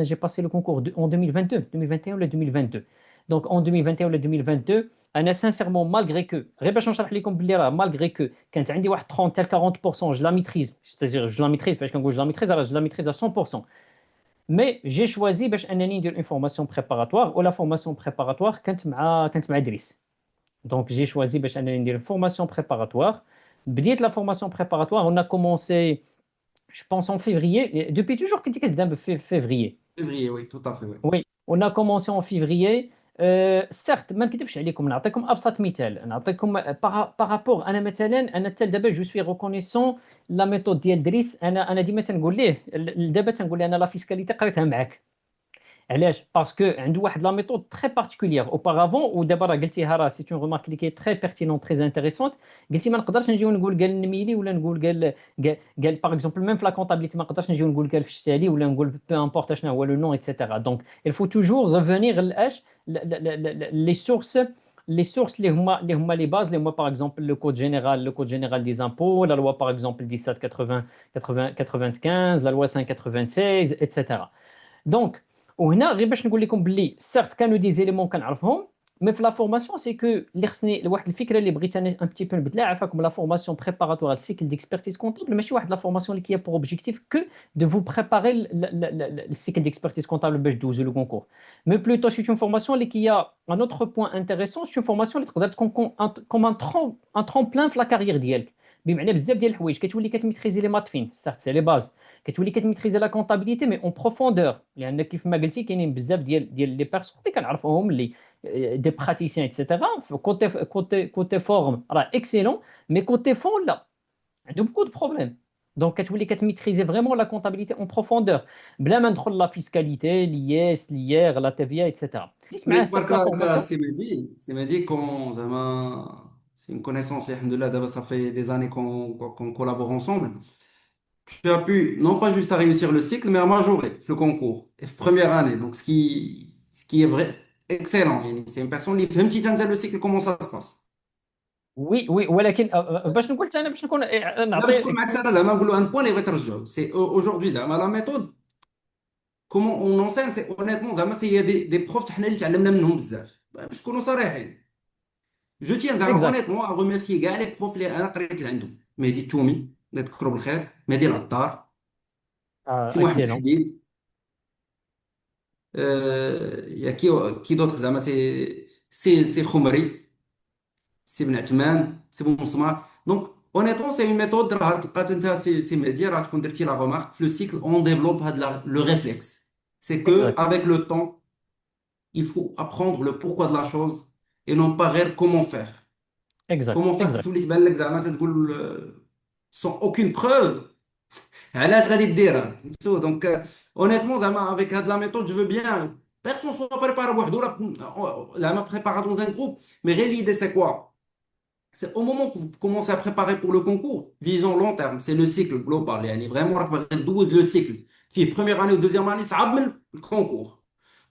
j'ai passé le concours en 2022 ou 2022. Donc en 2021 ou 2022, انا sincèrement malgré que غير باش نشرح لكم بلي راه malgré que كانت عندي واحد 30 حتى 40% je la maîtrise, c'est-à-dire je la maîtrise فاش كنقول je la maîtrise راه je la maîtrise à 100%. Mais j'ai choisi باش انني ندير une formation préparatoire ou la formation préparatoire كانت مع إدريس. Donc j'ai choisi باش انني ندير une formation préparatoire. بديت la formation préparatoire, on a commencé je pense en février, depuis toujours كنت كنبدا février. Février, oui, tout à fait, oui. Oui, on a commencé en février. Certes, ما نكذبش عليكم نعطيكم ابسط مثال نعطيكم par rapport انا مثلا انا حتى دابا جو سوي ريكونيسون لا ميثود ديال دريس انا ديما تنقول ليه دابا تنقول ليه انا لا فيسكاليتي قريتها معاك علاش باسكو عنده واحد لا ميثود تري بارتيكولير اوبارافون ودابا راه قلتيها راه سي اون ريمارك اللي كي تري بيرتينون تري انتريسونت قلتي ما نقدرش نجيو نقول قال النميلي ولا نقول قال باغ اكزومبل ميم في لا كونطابيليتي ما نقدرش نجيو نقول قال في الشتالي ولا نقول بو امبورت شنو هو لو نون ايتترا دونك il faut toujours revenir لاش لي سورس les sources les bases les moi par exemple le code général des impôts la loi par exemple 17 80 80 95 la loi 596 etc. دونك وهنا غير باش نقول لكم باللي سيرت كانوا دي زيليمون كنعرفهم مي في لا فورماسيون سي كو اللي خصني واحد الفكره اللي بغيت انا ان بتي بو نبدلها عفاكم لا فورماسيون بريباراتوار سيكل ديكسبرتيز كونطابل ماشي واحد لا فورماسيون اللي كي بور اوبجيكتيف كو دو فو بريباري السيكل ديكسبرتيز كونطابل باش دوزو لو كونكور مي بلوتو سي اون فورماسيون اللي كي ان اوتر بوين انتريسون سي اون فورماسيون اللي تقدر تكون كوم ان ترومبلان في لا كارير ديالك بمعنى بزاف ديال الحوايج كتولي كتميتريزي لي مات فين سيرت سي لي باز كتولي كتميتريزي لا كونطابيليتي مي اون بروفوندور لان كيف ما قلتي كاينين بزاف ديال لي بيرسون اللي كنعرفوهم اللي دي براتيسيان ايتترا كوتي فورم راه اكسيلون مي كوتي فون لا عنده بوكو دو بروبليم دونك كتولي كتميتريزي فريمون لا كونطابيليتي اون بروفوندور بلا ما ندخل لا فيسكاليتي لياس ليير لا تيفيا ايتترا ديت Mais معاه tu vois سيرت لا que فورماسيون c'est dit qu'on c'est une connaissance, alhamdoulilah, d'abord, ça fait des années qu'on collabore ensemble. Tu as pu, non pas juste à réussir le cycle, mais à majorer le concours. Et première année, donc ce qui est vrai, excellent. Yani. C'est une personne qui fait un petit le cycle, comment ça se passe. وي وي ولكن باش نقول حتى انا باش نكون Là, parce que نعطي Max Sada, زعما نقولوا un point اللي غيترجعوا. C'est aujourd'hui, زعما la méthode, comment on enseigne, c'est honnêtement, زعما il y a des profs حنا اللي تعلمنا منهم بزاف. باش نكونوا صريحين. Je tiens زعما اكزاكت honnêtement à remercier كاع les profs اللي انا قريت عندهم. مهدي التومي، الله يذكره بالخير، مهدي العطار، سي محمد اكسيلون حديد. Il y a qui d'autre زعما c'est Khoumari, c'est Ben Atman, c'est Bon Moussma. Donc honnêtement c'est une méthode راه تلقى انت سي مهدي راه تكون درتي la remarque في le cycle on développe le réflexe. C'est que اكزاكت avec le temps il faut apprendre le pourquoi de la chose et non pas غير comment faire. اكزاكت Comment faire اكزاكت تولي تبان لك زعما تقول sans aucune preuve علاش غادي ديرها سو دونك اونيتمون زعما افيك هاد لا ميثود جو فو بيان بيرسون سوا بريباري بوحدو ولا زعما بريبارا دون ان جروب مي غير ليدي سي كوا c'est au moment que vous commencez à préparer pour le concours vision long terme c'est le cycle global يعني vraiment راك باغي دوز لو cycle فيه première année و deuxième année صعب من الكونكور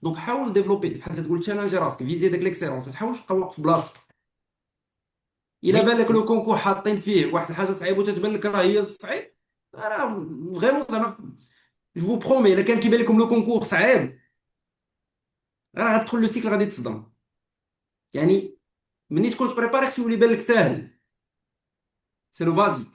دونك حاول ديفلوبي بحال تقول تشالنج راسك فيزي ديك ليكسيلونس ما تحاولش تبقى واقف في بلاصتك الا وي بان لك لو كونكور حاطين فيه واحد الحاجه صعيبه وتتبان لك راه هي الصعيب راه فريمون زعما جو فو برومي الا كان كيبان لكم لو كونكور صعيب راه غتدخل لو سيكل غادي تصدم يعني ملي تكون تبريباري خصو يولي يبان لك ساهل سي لو بازيك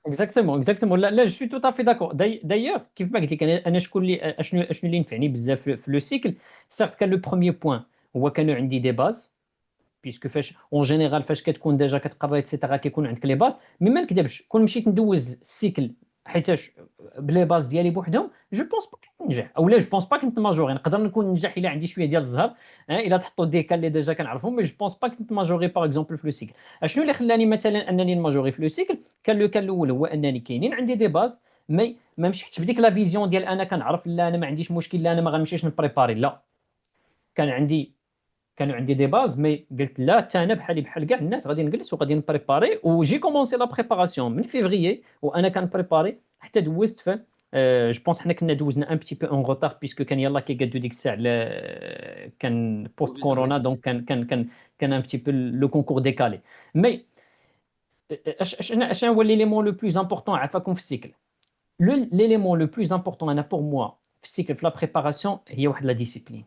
اكزاكتومون اكزاكتومون لا لا جو سوي تو تافي داكور دايوغ كيف ما قلت لك انا شكون اللي اشنو اللي نفعني بزاف في لو سيكل سيرت كان لو بروميير بوين هو كانوا عندي دي باز بيسكو فاش اون جينيرال فاش كتكون ديجا كتقرا ايتترا كيكون عندك لي باز مي ما نكذبش كون مشيت ندوز السيكل حيتاش بلي باز ديالي بوحدهم جو بونس با كنت ننجح اولا جو بونس با كنت ماجوري نقدر نكون ننجح الا عندي شويه ديال الزهر الا تحطوا ديكال اللي ديجا كنعرفهم مي جو بونس با كنت ماجوري باغ اكزومبل في لو سيكل اشنو اللي خلاني مثلا انني نماجوري في لو سيكل كان الاول هو انني كاينين عندي دي باز مي ما مشيتش بديك لا فيزيون ديال انا كنعرف لا انا ما عنديش مشكل لا انا ما غنمشيش نبريباري لا كان عندي كانوا عندي دي باز مي قلت لا حتى انا بحالي بحال كاع الناس غادي نجلس وغادي نبريباري وجي كومونسي لا بريباراسيون من فيفريي وانا كنبريباري حتى دوزت في جو بونس حنا كنا دوزنا ان بتي بو اون روتار بيسكو كان يلاه كيقادو ديك الساعه كان بوست كوفيد وي كورونا دونك كان ان بتي بو لو كونكور ديكالي مي اش هو ليليمون لو بلوز امبورطون عفاكم في السيكل ليليمون لو بلوز امبورطون انا بور موا في السيكل في لا بريباراسيون هي واحد لا ديسيبلين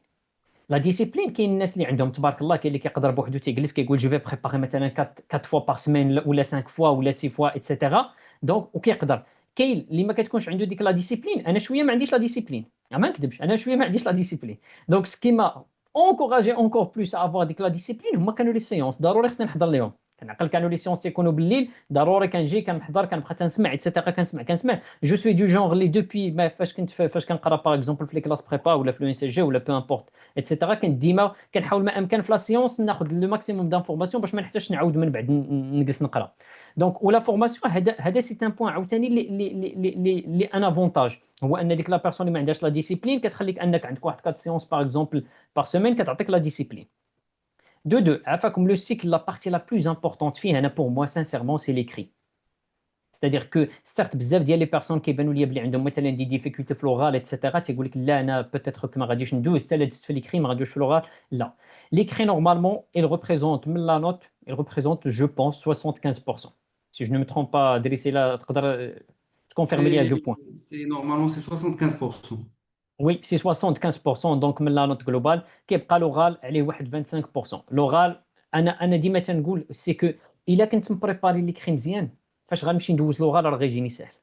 لا ديسيبلين كاين الناس اللي عندهم تبارك الله، كاين اللي كيقدر بوحدو تيجلس كيقول جو في بريباري مثلا 4 فوا بار سيمين ولا 5 فوا ولا 6 فوا ايتترا. دونك وكيقدر. كاين اللي ما كتكونش عنده ديك لا ديسيبلين. انا شويه ما عنديش لا ديسيبلين، ما نكذبش، انا شويه ما عنديش لا ديسيبلين. دونك سكيما اونكوراجي اونكور بلوس افوار ديك لا ديسيبلين هما كانوا لي سيونس ضروري خصني نحضر لهم. كنعقل كانوا لي سيونس تيكونوا بالليل، ضروري كنجي كنحضر كنبقى تنسمع ايتترا، كنسمع. جو سوي دو جونغ لي دوبي ما فاش كنت فاش كنقرا باغ اكزومبل في لي كلاس بريبا ولا في لو ان سي جي ولا بو امبورت ايتترا، كنت ديما كنحاول ما امكن في لا سيونس ناخذ لو ماكسيموم دانفورماسيون باش ما نحتاجش نعاود من بعد نجلس نقرا. دونك ولا فورماسيون هذا سي ان بوين عاوتاني اللي ان افونتاج، هو ان ديك لا بيرسون اللي ما عندهاش لا ديسيبلين كتخليك انك عندك واحد 4 سيونس باغ اكزومبل باغ سيمين كتعطيك لا ديسيبلين. دو عفاكم لو سيكل لا بارتي لا بلوز امبورطونت فيه انا بور موا سانسيرمون سي ليكري. C'est-à-dire que certes بزاف ديال لي بيرسون كيبانوا ليا بلي عندهم مثلا دي ديفيكولتي في لوغال ايتترا تيقول لك لا انا بوتيتر كو ما غاديش ندوز حتى لا دزت في ليكري ما غاديوش في لوغال. لا، ليكري نورمالمون il représente من لا نوت il représente je pense 75%. Si je ne me trompe pas دريسي لا تقدر تكونفيرمي لي C'est هاد لو بوين. normalement c'est 75%. Oui, c'est 75%. Donc من لا نوت جلوبال كيبقى لوغال عليه واحد 25%. لوغال انا ديما تنقول سي كو الا كنت مبريباري ليكري مزيان فاش غنمشي ندوز لوغال راه غيجيني ساهل.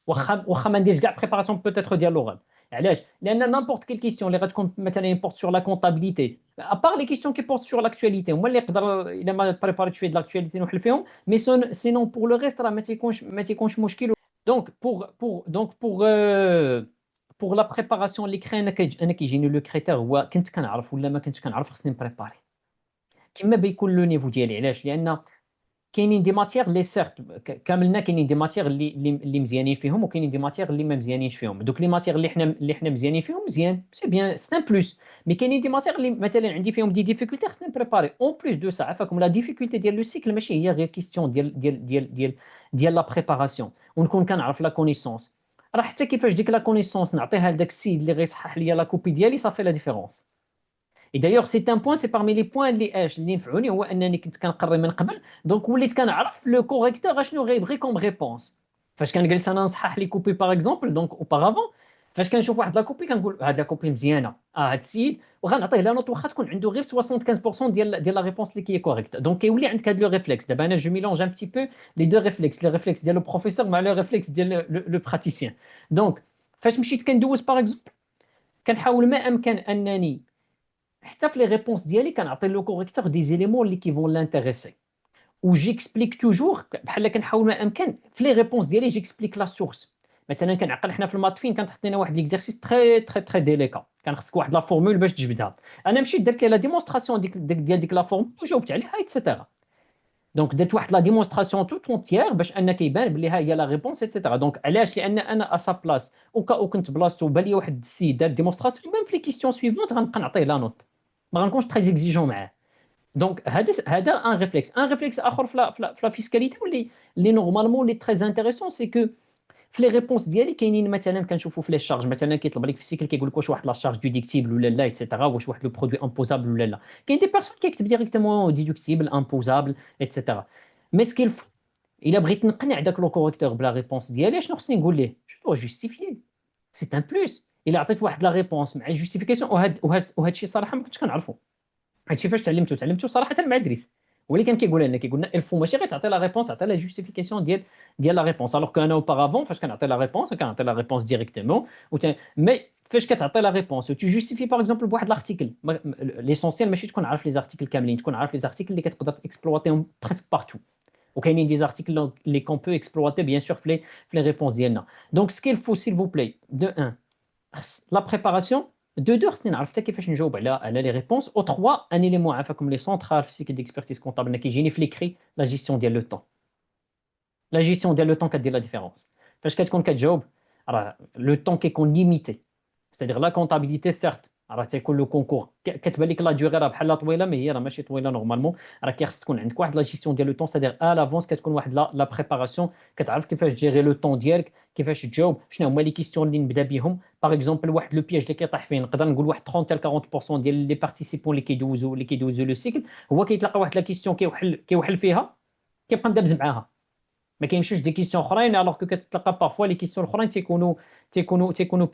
واخا ما نديرش كاع بريباراسيون بوتيتر ديال لوغال. علاش؟ لان نامبورط كيل كيسيون اللي غتكون مثلا يبورت سور لا كونطابيليتي ابار لي كيسيون كي بورت سور لاكtualité هما اللي يقدر الا ما بريباريت شويه د لاكtualité نوحل فيهم. مي سينون بور لو ريست راه ما تيكونش مشكل. دونك بور لا بريباراسيون اللي كري انا كيجيني لو كريتير هو كنت كنعرف ولا ما كنتش كنعرف خصني نبريباري كما بيكون لو نيفو ديالي. علاش؟ لان كاينين دي ماتيير لي سيرت كاملنا كاينين دي ماتيير اللي مزيانين فيهم وكاينين دي ماتيير اللي ما مزيانينش فيهم. دوك لي ماتيير اللي حنا مزيانين فيهم مزيان سي بيان سي ان بلوس. مي كاينين دي ماتيير اللي مثلا عندي فيهم دي ديفيكولتي خصني نبريباري اون بلوس دو سا. عفاكم لا ديفيكولتي ديال لو سيكل ماشي هي غير كيستيون ديال لا بريباراسيون ونكون كنعرف لا كونيسونس. راه حتى كيفاش ديك لا كونيسونس نعطيها لداك السيد اللي غيصحح ليا لا كوبي ديالي صافي لا ديفيرونس. Et d'ailleurs, c'est un point, c'est parmi les points اللي نفعوني هو انني كنت كنقري من قبل. دونك وليت كنعرف لو كوريكتور اشنو غيبغي كوم ريبونس فاش كنجلس انا نصحح لي كوبي باغ اكزومبل. دونك اوبارافون فاش كنشوف واحد لا كوبي كنقول هاد لا كوبي مزيانه هاد السيد وغنعطيه لا نوت واخا تكون عنده غير 75% ديال لا ريبونس اللي كي كوريكت. دونك كيولي عندك هاد لو ريفلكس. دابا انا جو ميلونج ان بتي بو لي دو ريفلكس، لو ريفلكس ديال لو بروفيسور مع لو ريفلكس ديال لو براتيسيان. دونك فاش مشيت كندوز باغ اكزومبل كنحاول ما امكن انني حتى في لي ريبونس ديالي كنعطي لو كوريكتور دي زيليمون اللي كيفون لانتيريسي و جيكسبليك توجور بحال كنحاول ما امكن في لي ريبونس ديالي جيكسبليك لا سورس. مثلا كنعقل حنا في المات فين كانت لنا واحد ليكزارسيس تري ديليكا كان خصك واحد لا فورمول باش تجبدها. انا مشيت درت لي لا ديمونستراسيون ديال ديك لا فورمول وجاوبت عليها ايتترا. دونك درت واحد لا ديمونستراسيون توت اونتيير باش ان كيبان بلي ها هي لا ريبونس ايتترا. دونك علاش؟ لان انا اسا بلاص وكا كنت بلاصتو بان لي واحد السيد دار ديمونستراسيون ميم في لي كيسيون سويفونت غنبقى نعطيه لا نوت ما غنكونش تري اكزيجون معاه. دونك هذا ان ريفلكس اخر في لا فيسكاليتي اللي نورمالمون اللي تري انتريسون سي كو في لي ريبونس ديالي كاينين مثلا كنشوفوا في لي شارج مثلا كيطلب لك في السيكل كيقول لك واش واحد لا شارج ديدكتيبل ولا لا ايتترا واش واحد لو برودوي امبوزابل ولا لا. كاين دي بيرسون كيكتب ديريكتومون ديدكتيبل امبوزابل ايتترا. مي سكيل الا بغيت نقنع داك لو كوريكتور بلا ريبونس ديالي شنو خصني نقول ليه؟ جو دو جوستيفيي سي ان بلوس. الا عطيت واحد لا ريبونس مع جوستيفيكاسيون وهاد الشيء صراحه ما كنتش كنعرفو. هادشي فاش تعلمته صراحه مع دريس ولكن كيقول لنا كيقولنا الفو ماشي غير تعطي لا ريبونس تعطي لا جوستيفيكاسيون ديال لا ريبونس. الوغ كو انا اوبارافون فاش كنعطي لا ريبونس ديريكتومون مي فاش كتعطي لا ريبونس و تو جوستيفي باغ اكزومبل بواحد لارتيكل ليسونسيال ماشي تكون عارف لي زارتيكل كاملين تكون عارف لي زارتيكل اللي كتقدر اكسبلواتيهم بريسك بارتو وكاينين دي زارتيكل اللي كون بو اكسبلواتي بيان سور في لي ريبونس ديالنا. دونك سكيل فو سيل فو بلاي دو 1 لا بريباراسيون دو خصني نعرف حتى كيفاش نجاوب على لي ريبونس او 3 ان ايليمون عافاكم لي سونترال في السيكل ديكسبيرتيز كونطابل كيجيني في ليكري لا جيستيون ديال لو طون. لا جيستيون ديال لو طون كدير لا ديفيرونس فاش كتكون كتجاوب راه لو طون كيكون ليميتي. ستادير لا كونطابيليتي سيرت راه تيكون لو كونكور كتبان لك لا ديوغي راه بحال طويله مي هي راه ماشي طويله نورمالمون راه كيخص تكون عندك واحد لا جيستيون ديال لو طون ستادير لافونس كتكون واحد لا بريباراسيون كتعرف كيفاش تجيري لو طون ديالك كيفاش تجاوب شنو هما لي كيسيون اللي نبدا بهم. باغ اكزومبل واحد لو بياج اللي كيطيح فيه نقدر نقول واحد 30 حتى 40% ديال لي بارتيسيبون اللي كيدوزو لو سيكل هو كيتلقى واحد لا كيسيون كيوحل فيها كيبقى مدابز معاها ما كاينش دي كيسيون اخرين الوغ كو كتلقى بارفوا لي كيسيون الاخرين تيكونوا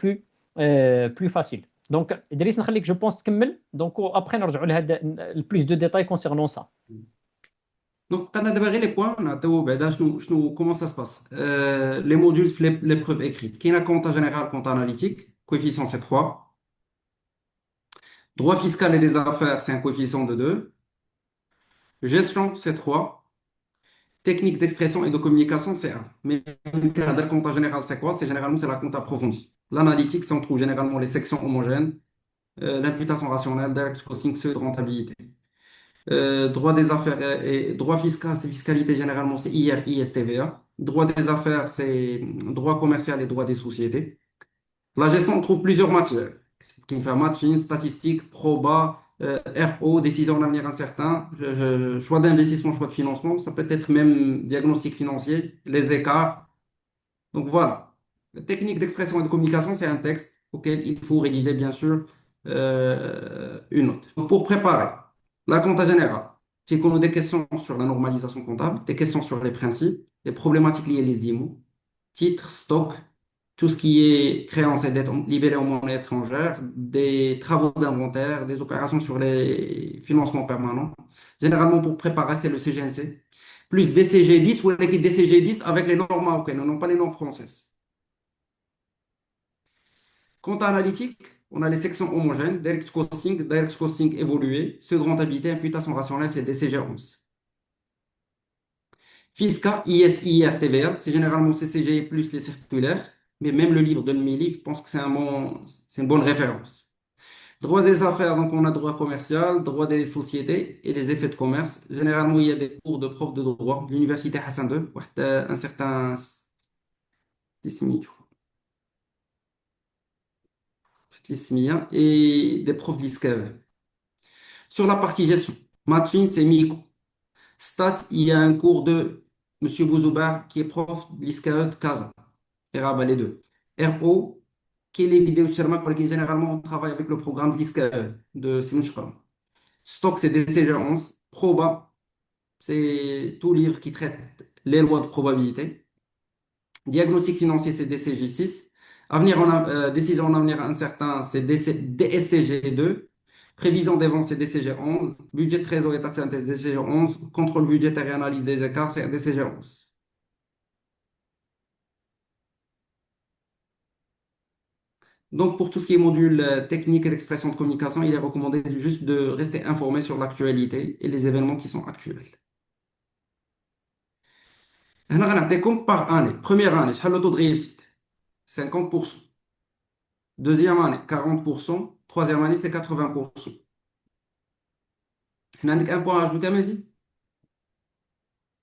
بلو فاسيل. Donc, Idriss, نخليك, je pense, تكمل. Donc, après, نرجعوا لهذا le plus de détails concernant ça. Donc, tu as d'abord les points, comment ça se passe? Les modules, l'épreuve écrite. Qui est un compte général, compte analytique, coefficient c'est 3. Droit fiscal et des affaires, c'est un coefficient de 2. Gestion, c'est 3. Technique d'expression et de communication, c'est 1. Mais le cadre compta général, c'est quoi? C'est généralement c'est la compte approfondie. L'analytique, ça on trouve généralement les sections homogènes, l'imputation rationnelle, direct costing, seuil de rentabilité. Droit des affaires et droit fiscal, c'est fiscalité généralement, c'est IR, IS, TVA. Droit des affaires, c'est droit commercial et droit des sociétés. La gestion, on trouve plusieurs matières. Qui me fait maths, fin, statistique, proba, RO, décision d'avenir incertain, choix d'investissement, choix de financement. Ça peut être même diagnostic financier, les écarts. Donc voilà. La technique d'expression et de communication, c'est un texte auquel il faut rédiger, bien sûr, une note. Donc, pour préparer la compta générale, c'est qu'on a des questions sur la normalisation comptable, des questions sur les principes, les problématiques liées aux IMO, titres, stock, tout ce qui est créance et dette libellée en monnaie étrangère, des travaux d'inventaire, des opérations sur les financements permanents. Généralement, pour préparer, c'est le CGNC, plus DCG10 ou l'équipe DCG10 avec les normes marocaines, non pas les normes françaises. Compte analytique, on a les sections homogènes, direct costing évolué, seuil de rentabilité, imputation rationnelle, c'est DCG11. Fisca, IS, IR, TVA, c'est généralement CCG plus les circulaires, mais même le livre de Nmeli, je pense que c'est une bonne référence. Droit des affaires, donc on a droit commercial, droit des sociétés et les effets de commerce. Généralement, il y a des cours de prof de droit, l'université Hassan II, un certain Tissimi, je crois, Tissimiya, et des profs d'ISCAV. Sur la partie gestion, maths fin, c'est Miko. Stat, il y a un cours de Monsieur Bouzouba qui est prof de l'ISCAE de Casa. Eraba, les deux. RO, qui est les vidéos de Sherma pour lesquelles généralement on travaille avec le programme de l'ISCAE de Simon. Stock, c'est DCG11. Proba, c'est tout livre qui traite les lois de probabilité. Diagnostic financier, c'est DCG6. Décision en avenir incertain, c'est DSCG2. Prévision des ventes, c'est DCG11. Budget de trésor et état de synthèse, DCG11. Contrôle budgétaire et analyse des écarts, c'est DCG11. Donc, pour tout ce qui est module technique et d'expression de communication, il est recommandé juste de rester informé sur l'actualité et les événements qui sont actuels. هنا غنعطيكم par année. Première année, شحال le taux de réussite? 50%. Deuxième année, 40%. Troisième année, c'est 80%. هنا عندك un point à ajouter, Mehdi?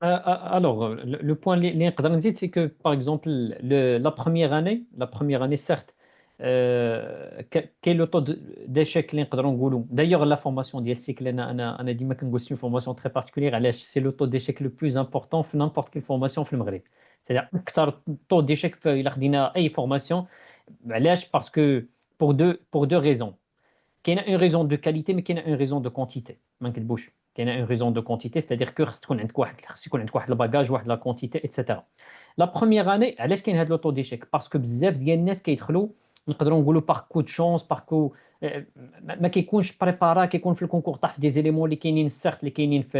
Alors, le point اللي نقدر نزيد, c'est que, par exemple, la première année, certes, quel est le taux d'échec اللي نقدروا نقولوا. D'ailleurs, la formation ديال السيكل, انا ديما كنقول c'est une formation très particulière. علاش? C'est le taux d'échec le plus important في n'importe quelle formation في المغرب. C'est-à-dire اكثر taux d'échec في الا خدينا اي formation. علاش? Parce que pour deux raisons. كاينه اون ريزون دو كاليتي، مي كاينه اون ريزون دو كونتيتي، ما نكذبوش. كاينه اون ريزون دو كونتيتي، ستادير كو خص يكون عندك واحد الباجاج، واحد لا كونتيتي ايتترا. لا بروميير اني علاش كاين هاد لوطو ديشيك؟ باسكو بزاف ديال الناس كيدخلوا، نقدروا نقولوا باركو دو شونس، باركو ما كيكونش بريبارا، كيكون في الكونكور طاح في دي زيليمون اللي كاينين سيرت، اللي كاينين في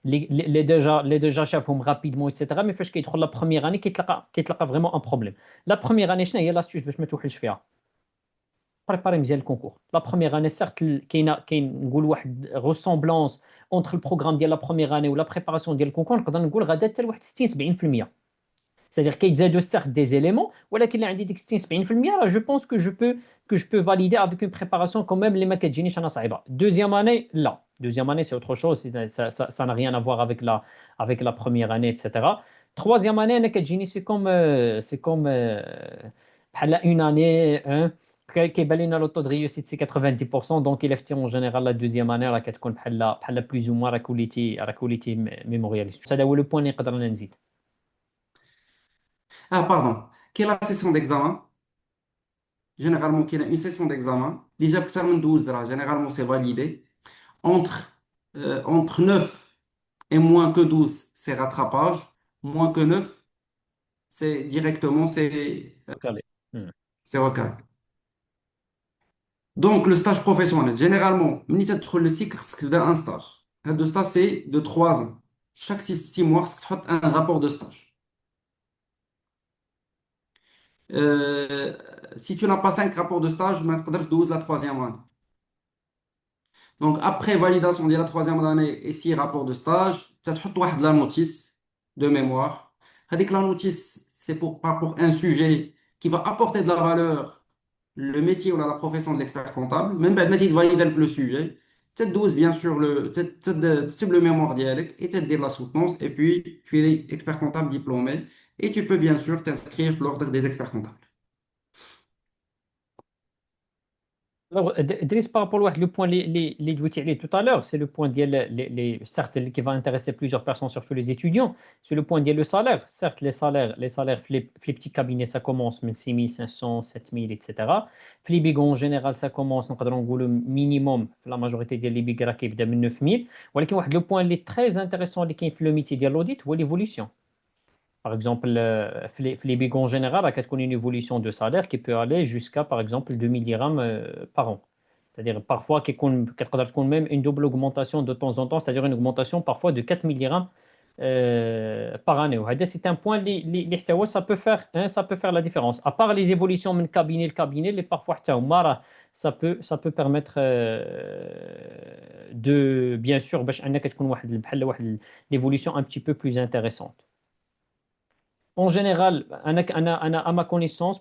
اللي ديجا شافهم رابيدمون ايتترا. مي فاش كيدخل لا بروميير اني كيتلقى فريمون ان بروبليم. لا بروميير اني شنو هي لاستيوس باش ما توحلش فيها؟ بريباري مزيان الكونكور. لا بروميير اني سيرت كاين نقول واحد غوسومبلونس اونتر البروغرام ديال لا بروميير اني ولا بريباراسيون ديال الكونكور، نقدر نقول غادا حتى لواحد 60 70%. C'est-à-dire كيتزادوا سيرت دي زيليمون، ولكن اللي عندي ديك 60 70% راه جو بونس كو جو بو فاليدي افيك اون بريباراسيون كون ميم اللي ما كتجينيش انا صعيبه. دوزيام اني لا، دوزيام اني سي اوتر شوز، ça n'a rien à voir avec la première année, etc. Troisième année انا كتجيني سي كوم بحال اون اني كيبان لنا لو طو دو ريوسيت سي 90%. دونك الا فتي اون جينيرال لا دوزيام اني راه كتكون بحال بلوز او موان راه كوليتي ميمورياليست. هذا هو لو بوين اللي نقدر انا نزيد. Ah, pardon. Quelle est la session d'examen? Généralement, qu'il y a une session d'examen. Déjà, que ça me 12, là, généralement, c'est validé. Entre 9 et moins que 12, c'est rattrapage. Moins que 9, c'est directement, c'est Calé. Hmm. c'est recalé. Donc, le stage professionnel, généralement, ملي تدخل le cycle, خصك تبدا un stage. Le stage, c'est de 3 ans. Chaque 6 mois, خصك تحط un rapport de stage. Euh, si tu n'as pas 5 rapports de stage, ما تقدرش تدوز la troisième année. Donc, après validation de la troisième année et 6 rapports de stage, tu as واحد la notice de mémoire. هذيك la notice, c'est pas pour un sujet qui va apporter de la valeur, le métier ou la profession de l'expert comptable. Même بعد ما تيفاليد le sujet, tu te bien sûr tu le mémoire ديالك et tu te la soutenance et puis tu es expert comptable diplômé et tu peux bien sûr t'inscrire à l'ordre des experts comptables. Alors, Driss, par rapport à le point les دويتي عليه tout à l'heure, c'est le point certes qui va intéresser plusieurs personnes, surtout les étudiants, c'est le point le salaire. Certes, les salaires, les petits cabinets, ça commence من 6500, 7000, etc. Les big en général, ça commence, نقدروا نقولوا minimum, la majorité des big راه كيبدا من 9000. ولكن واحد le point très intéressant اللي كاين في le métier ديال l'audit هو l'évolution. Par exemple, les bigs en général, il y a une évolution de salaire qui peut aller jusqu'à, par exemple, 2000 dirhams par an. C'est-à-dire, parfois, qu'il y a même une double augmentation de temps en temps, c'est-à-dire une augmentation parfois de 4000 dirhams par année. C'est un point, ça peut faire, hein, ça peut faire la différence. À part les évolutions de cabinet, les parfois, ça peut permettre de, bien sûr, باش أنك تكون واحد l'évolution un petit peu plus intéressante. En général, à ma connaissance,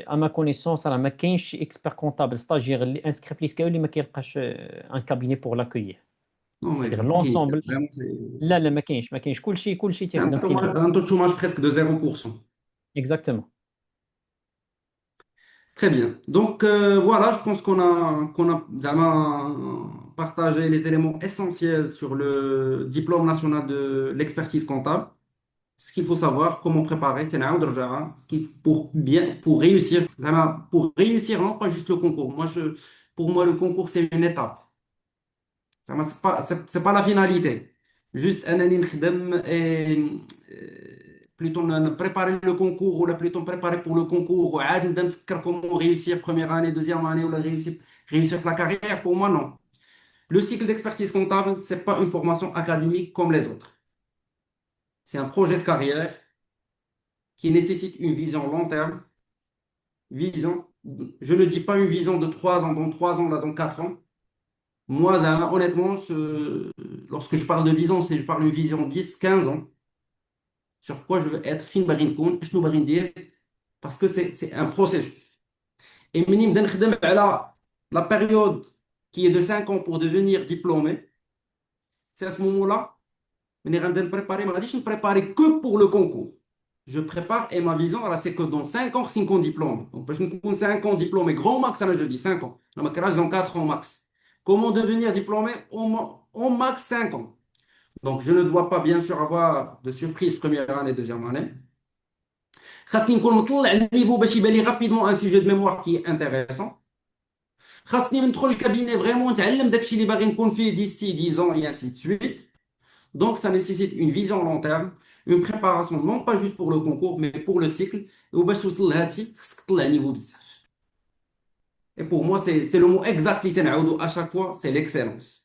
à ma connaissance, أنا ما كاينش شي expert comptable stagiaire اللي inscrit في السكاو اللي ما كيلقاش un cabinet pour l'accueillir. Non, mais C'est-à-dire ok, l'ensemble. vraiment, لا ما كاينش كلشي c'est تيخدم freelance. un taux de chômage presque de 0%. Exactement. Très bien. Donc voilà, je pense qu'on a vraiment partagé les éléments essentiels sur le diplôme national de l'expertise comptable. Ce qu'il faut savoir, comment préparer, تنعاود نرجعها. Pour réussir, vraiment, pour réussir, non pas juste le concours. Pour moi, le concours, c'est une étape. زعما c'est pas la finalité. Juste انني نخدم plutôt préparer le concours ou plutôt me préparer pour le concours وعاد نبدا نفكر comment réussir première année, deuxième année ou réussir la carrière. Pour moi, non. Le cycle d'expertise comptable, c'est pas une formation académique comme les autres. C'est un projet de carrière qui nécessite une vision long terme. Vision, je ne dis pas une vision de 3 ans, dans 3 ans, là, dans 4 ans. Moi, honnêtement, lorsque je parle de vision, je parle d'une vision 10, 15 ans. Sur quoi je veux être, fin باغي نكون, شنو باغي ندير, parce que c'est un processus. Et مني نبدا نخدم على la période qui est de 5 ans pour devenir diplômé, c'est à ce moment-là, مني غنبدا نبريباري, ما غاديش نبريباري que pour le concours. Je prépare et ma vision, alors, c'est que dans 5 ans, 5 ans diplôme. Donc, باش نكون 5 ans diplômé, grand max, ça, je dis 5 ans. Dans ma carrière, dans 4 ans max. Comment devenir diplômé au max 5 ans? Donc, je ne dois pas, bien sûr, avoir de surprise première année, deuxième année. خاصني نكون مطلع النيفو باش يبان لي rapidement un sujet de mémoire qui est intéressant. خاصني ندخل الكابيني فريمون نتعلم داكشي اللي باغي نكون فيه d'ici 10 ans et ainsi de suite. Donc, ça nécessite une vision long terme, une préparation non pas juste pour le concours, mais pour le cycle. وباش توصل لهادشي خاصك تطلع نيفو بزاف. Et pour moi, c'est le mot exact اللي تنعاودو à chaque fois, c'est l'excellence.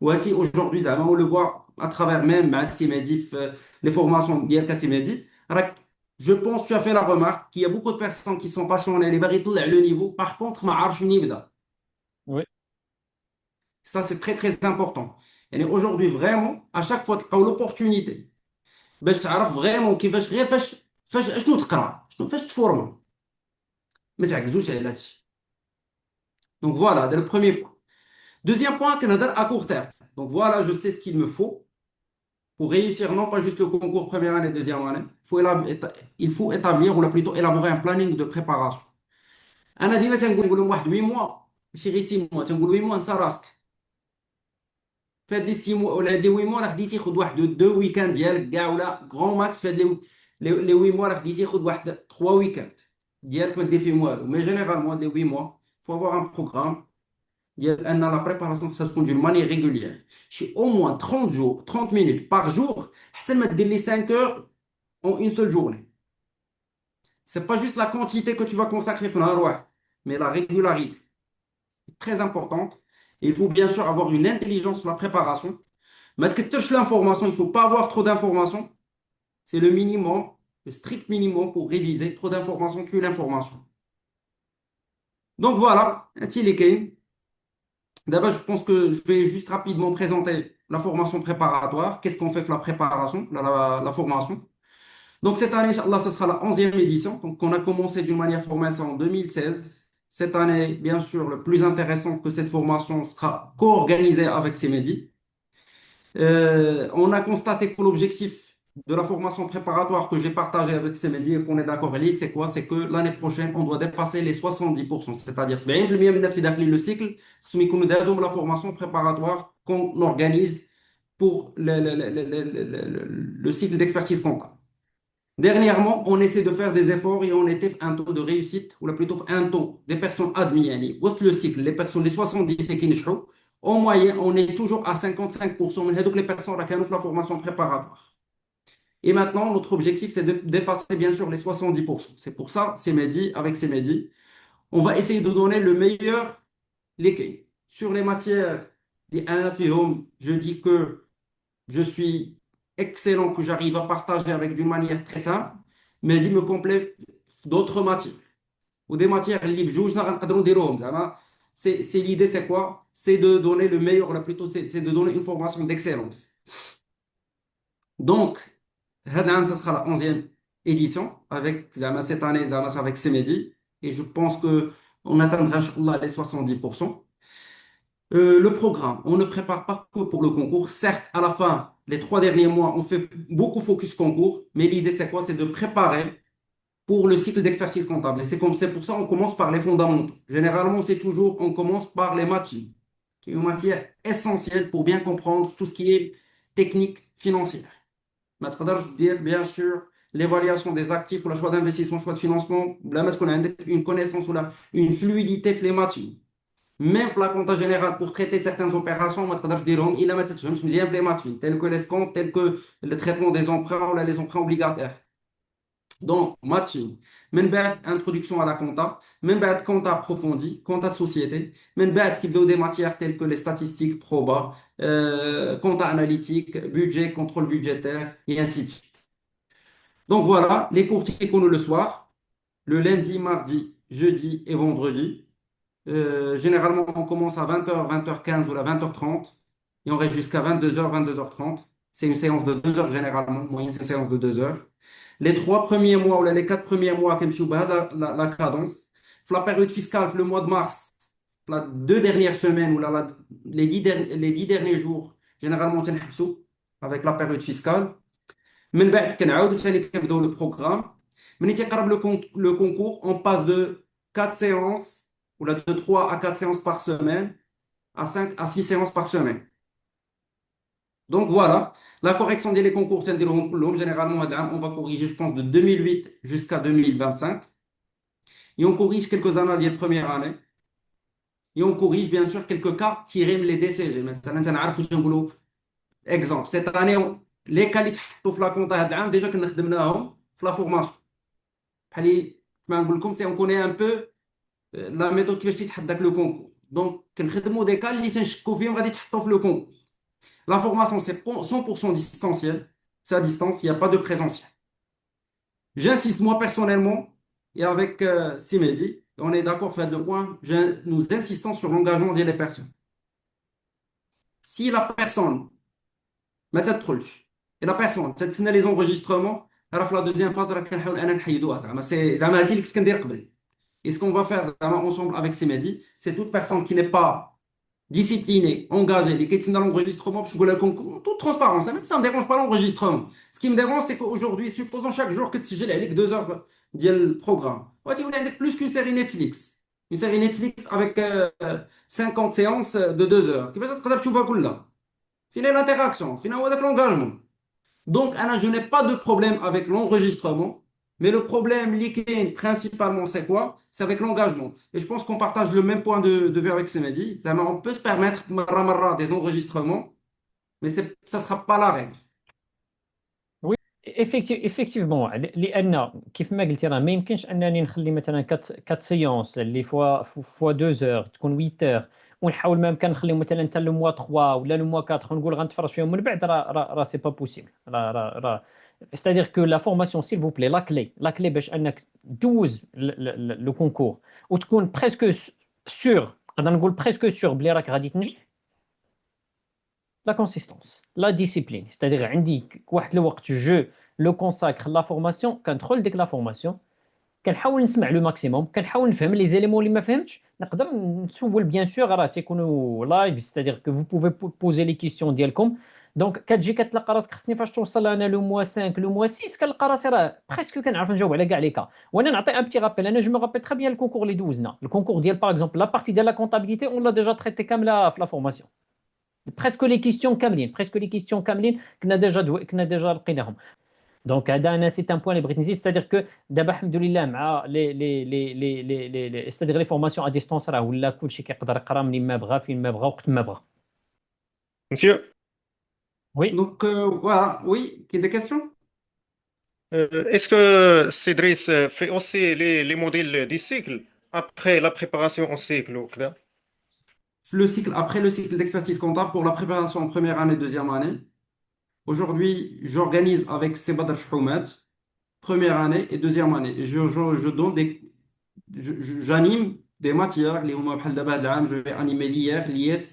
وهاتي aujourd'hui زعما on le voit à travers même مع السيمادي في les formations ديال كاسيمادي راك. Je pense que tu as fait la remarque qu'il y a beaucoup de personnes qui sont passionnées اللي باغي يطلع le niveau, par contre ما عارفش منين يبدا. Oui. Ça, c'est très très important. Et aujourd'hui, vraiment, à chaque fois, tu as l'opportunité باش تعرف فريمون كيفاش غير فاش اشنو تقرا شنو فاش تفورما ما تعكزوش على هادشي. Donc voilà, c'est le premier point. Deuxième point, Canada à court terme. Donc voilà, je sais ce qu'il me faut pour réussir non pas juste le concours première année, deuxième année. Il faut établir ou plutôt élaborer un planning de préparation. انا ديما تنقول لهم واحد 8 موا ماشي غير 6 موا تنقول 8 موا نسى راسك. في هاد لي 6 موا ولا هاد لي 8 موا راه خديتي خد واحد 2 ويكاند ديالك كاع ولا غران ماكس. في هاد لي 8 موا راه خديتي خد واحد 3 ويكاند ديالك ما دير فيهم والو. مي جينيرالمون لي 8 موا faut avoir un programme ديال ان لا بريباراسيون خصها تكون دون ماني ريغوليير. شي au moins 30 jours 30 minutes par jour احسن ما دير لي 5 heures en une seule journée. C'est pas juste la quantité que tu vas consacrer في النهار واحد, mais la régularité. C'est très importante. Et il faut bien sûr avoir une intelligence sur la préparation. Mais est-ce que tu touches l'information? Il ne faut pas avoir trop d'informations. C'est le minimum, le strict minimum pour réviser. Trop d'informations tue l'information. Donc voilà, Tilly. D'abord, je pense que je vais juste rapidement présenter la formation préparatoire. Qu'est-ce qu'on fait pour la préparation, la formation? Donc cette année, là, ce sera la 11e édition. Donc on a commencé d'une manière formelle ça en 2016. Cette année, bien sûr, le plus intéressant que cette formation sera co-organisée avec CEMEDI. On a constaté que l'objectif de la formation préparatoire que j'ai partagé avec CEMEDI et qu'on est d'accord, Ali, c'est quoi? C'est que l'année prochaine, on doit dépasser les 70%. C'est-à-dire 70% من الناس اللي داخلين le cycle خصهم يكونوا دازوا la formation préparatoire qu'on organise pour le cycle d'expertise comptable. Dernièrement, on essaie de faire des efforts et on était un taux de réussite, ou plutôt un taux des personnes admises, يعني, وسط le cycle, les personnes, les 70 qui نجحوا, en moyenne, on est toujours à 55% من هذوك les personnes qui ont fait la formation préparatoire. Et maintenant, notre objectif, c'est de dépasser bien sûr les 70%. C'est pour ça, avec CEMEDI, on va essayer de donner le meilleur les sur les matières. Les 1 je dis que je suis excellent, que j'arrive à partager avec d'une manière très simple, mais il me complète d'autres matières. Ou des matières libres, c'est l'idée, c'est quoi? C'est de donner le meilleur, là plutôt, c'est de donner une formation d'excellence. Donc, ça sera la 11e édition, avec cette année, c'est avec CEMEDI, et je pense que on atteindra Inch'Allah, les 70%. Le programme, on ne prépare pas que pour le concours. Certes, à la fin, les 3 derniers mois, on fait beaucoup focus concours, mais l'idée, c'est quoi? C'est de préparer pour le cycle d'expertise comptable. Et c'est pour ça qu'on commence par les fondamentaux. Généralement, c'est toujours, on commence par les matching, qui est une matière essentielle pour bien comprendre tout ce qui est technique financière. ما تقدرش دير bien sûr l'évaluation des actifs ou le choix d'investissement, choix de financement, بلا ما تكون عندك une connaissance ou une fluidité في les matching. Même la compta générale pour traiter certaines opérations, moi, je dire, il a ما تتفهمش مزيان في les matching, tels que les comptes, tels que le traitement des emprunts ou les emprunts obligataires. Donc, matching. من بعد, introduction à la compta. من بعد, compta approfondi, compta de société. من بعد, qui des matières telles que les statistiques, proba, compta analytique, budget, contrôle budgétaire, et ainsi de suite. Donc voilà, les cours qui qu'on le soir, le lundi, mardi, jeudi et vendredi. Généralement, on commence à 20h, 20h15 ou à 20h30 et on reste jusqu'à 22h, 22h30. C'est une séance de 2 heures généralement, moyenne c'est une séance de 2 heures. Les 3 premiers mois ou les 4 premiers mois, comme je vous la cadence. La période fiscale, le mois de mars, les 2 dernières semaines ou les 10 derniers jours, généralement, on avec la période fiscale. من بعد كنعاودو ثاني كنبداو le programme. ملي تيقرب le concours, on passe de 4 séances ou de 3 à 4 séances par semaine à 5 à 6 séances par semaine. Donc voilà, la correction des concours, généralement, on va corriger, je pense, de 2008 jusqu'à 2025. Et on corrige quelques années de première année. Et on corrige, bien sûr, quelques cas tirés les DCG. Exemple, cette année, les cas اللي تحطوا في لا كونتا هذا العام ديجا كنا خدمناهم في لا فورماسيون. بحال كما نقول لكم, سي اون كوني ان بو لا ميثود كيفاش تيتحط داك لو كونكور. دونك كنخدموا دي كا اللي تنشكوا فيهم غادي تحطوا في لو كونكور. La formation, c'est 100% distanciel. C'est à distance, il n'y a pas de présentiel. J'insiste, moi personnellement, et avec Simedi, on est d'accord, fait le point, nous insistons sur l'engagement des personnes. Si la personne, ما تدخلش, et la personne, تتسنى les enregistrements, alors la deuxième phase, راه كنحاول أنا نحيدوها زعما زعما هادشي اللي كنت كندير قبل. Et ce qu'on va faire زعما ensemble avec Simedi, c'est toute personne qui n'est pas discipliné, engagé, les qui dans l'enregistrement, je le concours, toute transparence, même ça ne me dérange pas l'enregistrement. Ce qui me dérange, c'est qu'aujourd'hui, supposons chaque jour que tu gèles avec 2 heures de programme. Ouais, tu as plus qu'une série Netflix. Une série Netflix avec 50 séances de 2 heures. Qui va être tu vois là. Finalement, l'interaction, finalement, l'engagement. Donc, Anna, je n'ai pas de problème avec l'enregistrement, mais le problème lié principalement, c'est quoi? C'est avec l'engagement. Et je pense qu'on partage le même point de vue avec Semedi. On peut se permettre marra marra, des enregistrements, mais ça ne sera pas la règle. Oui, effectivement لان كيف ما قلتي راه ما يمكنش انني نخلي مثلا كات سيونس اللي فوا 2 اور تكون 8 اور، ونحاول ما امكن نخليهم مثلا حتى لو موا 3 ولا لو موا 4 ونقول غنتفرج فيهم من بعد. راه سي با بوسيبل. راه c'est-à-dire que la formation s'il vous plaît la clé باش انك دوز لو كونكور وتكون بريسك سور، نقدر نقول بريسك سور بلي راك غادي تنجح. لا كونسيستونس لا ديسيبلين، c'est-à-dire عندي واحد الوقت جو لو كونساكر لا فورماسيون، كندخل ديك لا فورماسيون كنحاول نسمع لو ماكسيموم، كنحاول نفهم لي زيليمون اللي ما فهمتش، نقدر نسول بيان سور راه تيكونوا لايف، c'est-à-dire que vous pouvez poser les questions ديالكم. دونك كتجي كتلقى راسك خصني فاش توصل انا لو موا 5 لو موا 6 كنلقى راسي راه بريسك كنعرف نجاوب على كاع لي كا. وانا نعطي ان بتي رابيل، انا جو مي رابيل تري بيان الكونكور اللي دوزنا، الكونكور ديال باغ اكزومبل لا بارتي ديال لا كونتابيليتي اون لا ديجا تريتي كامله في لا فورماسيون، بريسك لي كيستيون كاملين كنا ديجا لقيناهم. دونك هذا انا سي ان بوين اللي بغيت نزيد، ستادير كو دابا الحمد لله مع ستادير لي فورماسيون ا ديستونس راه ولا كلشي كيقدر يقرا منين ما بغى فين ما بغى وقت ما بغى. Monsieur, وي Donc, voilà, oui, qui a des questions? est-ce que Cédric fait aussi les modèles des cycles après la préparation en cycle ou quoi? Après le cycle d'expertise comptable pour la préparation en première année, deuxième année, aujourd'hui, j'organise avec Sebadr Choumet, première année et deuxième année. Et je donne j'anime des matières, je vais animer l'IR, l'IS,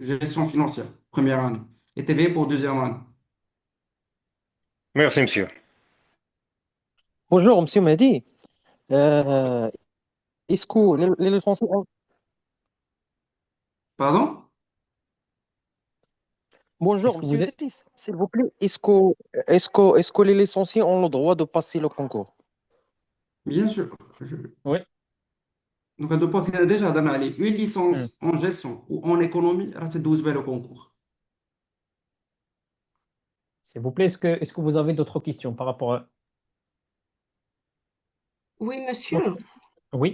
gestion financière, première année, et TV pour deuxième année. Merci, monsieur. Bonjour, Monsieur Mehdi. Euh, est-ce que les licenciés Pardon? est-ce Bonjour, que vous Monsieur êtes Idriss, s'il vous plaît, est-ce que les licenciés ont le droit de passer le concours? Bien sûr. oui. Donc, à deux postes, il y a déjà une Hmm. licence en gestion ou en économie, c'est 12 le concours. S'il vous plaît, est-ce que vous avez d'autres questions par rapport à... Oui, Non. monsieur. Oui.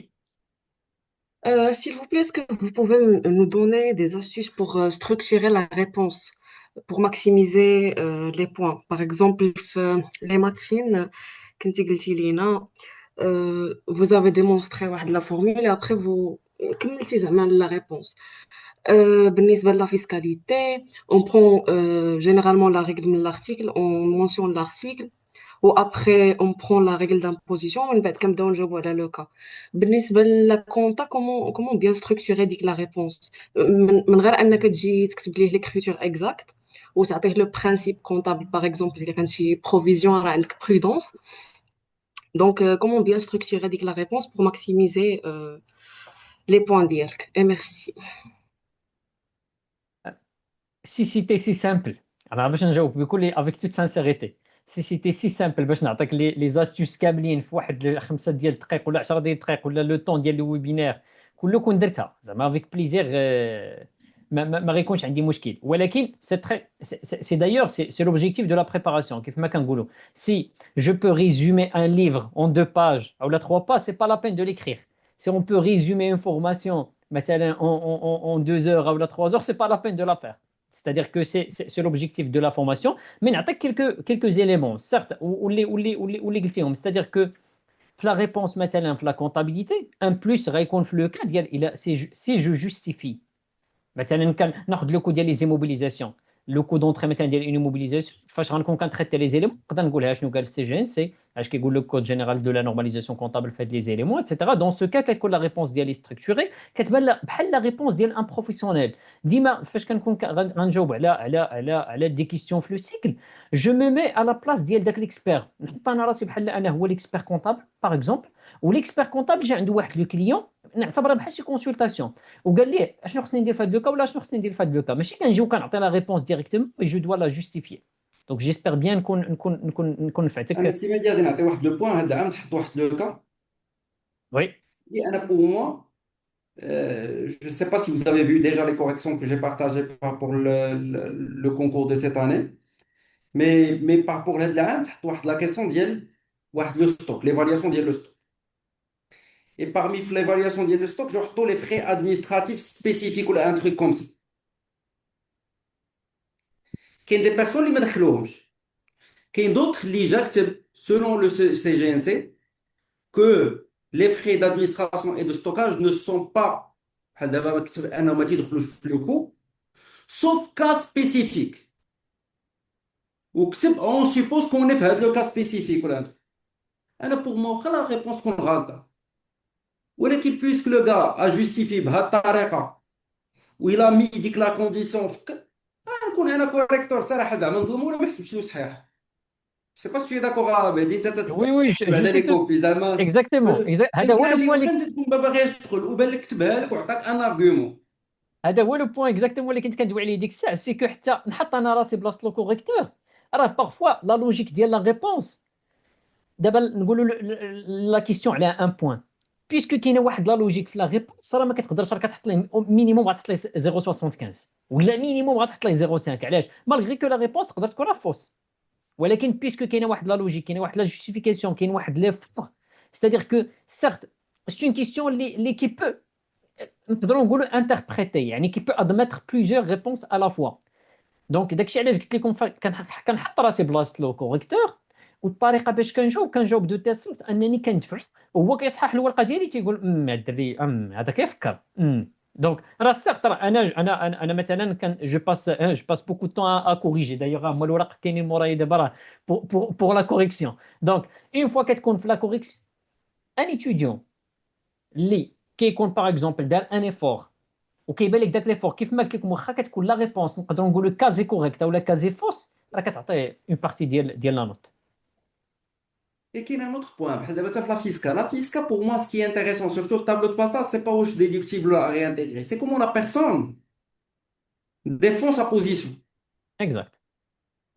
S'il vous plaît, est-ce que vous pouvez nous donner des astuces pour structurer la réponse, pour maximiser les points? Par exemple, les maths fines, كنتي قلتي لينا, vous avez démontré واحد la formule et après vous كملتي زعما la réponse. بالنسبة la fiscalité, on prend généralement la règle de l'article, on mentionne l'article. Ou après, on prend la règle d'imposition, on va comme dans le cas. بالنسبة للكونتا, comment bien structurer ديك la réponse من غير أنك تجي تكتب ليه l'écriture exacte وتعطيه le principe comptable par exemple إذا كان شي provision راه عندك prudence. Donc comment bien structurer ديك la réponse pour maximiser les points ديالك. Et merci. Si c'était si simple, انا باش نجاوب بكل avec toute sincérité. Si c'était si simple باش نعطيك لي زاستيوس كاملين في واحد 5 ديال الدقائق ولا 10 ديال الدقائق ولا لو طون ديال الويبينار كله كون درتها زعما افيك بليزير. ما غيكونش عندي مشكل، ولكن سي تري سي دايور سي لوبجيكتيف دو لا بريباراسيون كيف ما كنقولوا. Si je peux résumer un livre en 2 pages ou la 3 pages, c'est pas la peine de l'écrire. Si on peut résumer une formation مثلا en 2 heures ou la 3 heures, c'est pas la peine de la faire. C'est-à-dire que c'est l'objectif de la formation. Mais نعطيك quelques éléments, certes, واللي قلتيهم. C'est-à-dire que la réponse مثلا في la comptabilité, un plus غيكون في le cas ديال si je justifie. مثلا ناخذ لو كو ديال لي زيموبيليزاسيون، لو كو دونطري مثلا ديال اون موبيليزاسيون، فاش غنكون كنتريتي لي زيليمون نقدر نقولها شنو قال السي جي ان سي، اش كيقول لو كود جينيرال دو لا نورماليزاسيون كونطابل في هاد لي زيليمون ايتترا. دون سو كا كتكون لا ريبونس ديالي ستركتوري، كتبان بحال لا ريبونس ديال ان بروفيسيونيل. ديما فاش كنكون غنجاوب على دي كيستيون في لو سيكل، جو مي مي على بلاص ديال داك ليكسبير، نحط انا راسي بحال انا هو ليكسبير كونطابل باغ اكزومبل، وليكسبير كونطابل جا عنده واحد لو كليون نعتبرها بحال شي كونسلطاسيون، وقال لي اشنو خصني ندير في هذا لوكا ولا اشنو خصني ندير في هذا لوكا، ماشي كنجيو كنعطي لا ريبونس ديريكتومون اي جو دوا لا جوستيفيي. دونك جيسبر بيان نكون انا نفعتك. السيمه ديالي نعطي واحد لو بوين هذا العام تحط واحد لو كا وي. اللي انا بور موا. Je ne sais pas si vous avez vu déjà les corrections que j'ai partagées pour le concours de cette année, mais pour l'aide là, la question ديال واحد le stock, l'évaluation ديال le stock. Et parmi l'évaluation ديال le stock, je retrouve les frais administratifs spécifiques ou un truc comme ça. كاين des personnes اللي ما دخلوهمش. كاين d'autres اللي جا كتب selon le CGNC que les frais d'administration et de stockage ne sont pas بحال دابا كتب انهم ما تيدخلوش في لو كو sauf cas spécifique وكتب on suppose qu'on est في هذا لو cas spécifique ولا هذا. انا بور مو واخا لا ريبونس تكون غلطه ولكن بويسك لو غا a justifié بهذه الطريقه وإلا مي ديك لا كونديسيون نكون انا كوريكتور صراحه زعما نظلمو ولا ما حسبش له صحيح. سي با سوي داكوغ بعدين انت وي وي تحسب على جو لي سي تو كوبي زعما اكزاكتومون هذا هو يمكن لو اللي بوين واخا انت تكون ما باغيش تدخل وبان لك كتبها لك وعطاك ان ارغيومون. هذا هو لو بوين اكزاكتومون اللي كنت كندوي عليه ديك الساعه سي كو حتى نحط انا راسي بلاصه لو كوريكتور راه باغفوا لا لوجيك ديال لا ريبونس دابا نقولوا لا كيسيون على ان بوين بيسكو كاينه واحد لا لوجيك في لا ريبونس راه ما كتقدرش راك تحط ليه مينيموم غتحط ليه 0.75 ولا مينيموم غتحط ليه 0.5 علاش مالغري كو لا ريبونس تقدر تكون راه فوس ولكن بيسكو كاينه واحد لا لوجيك كاينه واحد لا جوستيفيكاسيون كاين واحد لي فور c'est-à-dire que certes c'est une question اللي qui peut نقدروا نقولوا انتربريتي يعني كي بو ادميتر بليزيور ريبونس ا لا فوا دونك داكشي علاش قلت لكم كنحط راسي بلاصه لو كوريكتور والطريقه باش كنجاوب دو تيل سورت انني كندفع وهو كيصحح الورقه ديالي تيقول الدري هذا كيفكر دونك راه سيغت راه انا مثلا كان جو باس بوكو دو طون ا كوريجي دايوغ هما الورق كاينين مورايا دابا راه بور لا كوريكسيون دونك اون فوا كتكون في لا كوريكسيون ان ايتيديون اللي كيكون باغ اكزومبل دار ان ايفور وكيبان لك داك ليفور كيف ما قلت لكم واخا كتكون لا ريبونس نقدروا نقولوا كازي كوريكت ولا كازي فوس راه كتعطي اون بارتي ديال لا نوت. Et qu'il y a un autre point, بحال دابا حتى في la fiscale pour moi ce qui est intéressant surtout le tableau de passage c'est pas واش déductible à réintégrer c'est comment la personne défend sa position. Exact.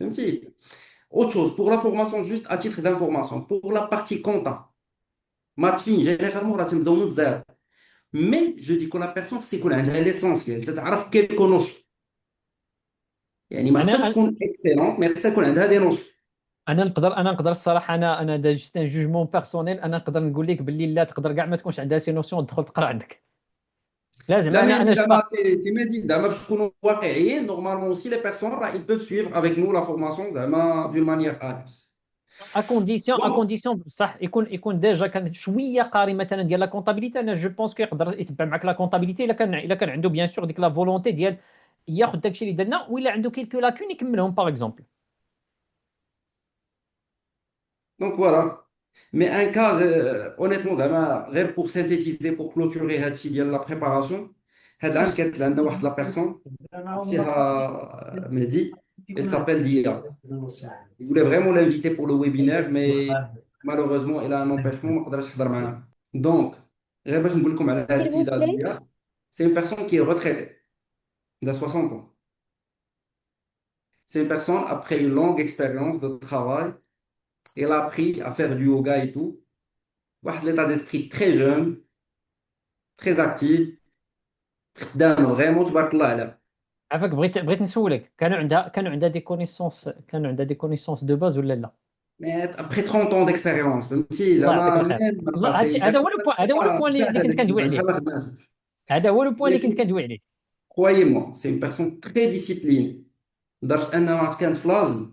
فهمتي. Autre chose pour la formation juste à titre d'information pour la partie compta maths fine généralement راه تنبداو من الزيرو mais je dis que la personne c'est يكون عندها l'essentiel تعرف quelques notions يعني ما خصهاش انا تكون excellente mais خصها يكون عندها des notions. انا نقدر الصراحه انا جست ان جوجمون بيرسونيل انا نقدر نقول لك باللي لا تقدر كاع ما تكونش عندها سي نوسيون تدخل تقرا عندك لازم لا انا mais جو زعما كيما دي زعما باش نكونوا واقعيين normalement aussi les personnes راه ils peuvent suivre avec nous la formation زعما d'une manière à l'aise. ا Bon, كونديسيون بصح يكون ديجا كان شويه قاري مثلا ديال لا كونطابيليتي انا جو بونس كيقدر يتبع معك لا كونطابيليتي الا كان عنده بيان سور ديك لا فولونتي ديال ياخذ داكشي اللي درنا ولا عنده كيلكو لاكون يكملهم باغ اكزومبل. donc voilà. Mais un cas, honnêtement, زعما غير pour synthétiser, pour clôturer هادشي ديال la préparation, هاد العام كانت عندنا واحد la personne عرفتيها مهدي, elle s'appelle Dia. Il voulait vraiment l'inviter pour le webinaire, mais malheureusement, elle a un empêchement, ما قدرش تحضر معنا. Donc, غير باش نقول لكم على هاد S'il vous السيدة plaît, Dia, c'est une personne qui est retraitée, elle a 60 ans. C'est une personne, après une longue expérience de travail, elle a appris à faire du yoga et tout. واحد l'état d'esprit très jeune, très actif, خدامة vraiment تبارك الله عليها. عافاك بغيت نسولك كانوا عندها دي كونيسونس دو باز ولا لا؟ Mais après 30 ans d'expérience, فهمتي الله يعطيك زعما الخير. même الله pas, c'est une هذا هو personne لو بوين اللي كنت كندوي عليه. شحال ما خدماتش. هذا هو لو بوين Mais اللي كنت كندوي عليه. croyez-moi, c'est une personne très disciplinée. لدرجة أنها عاد كانت في لازم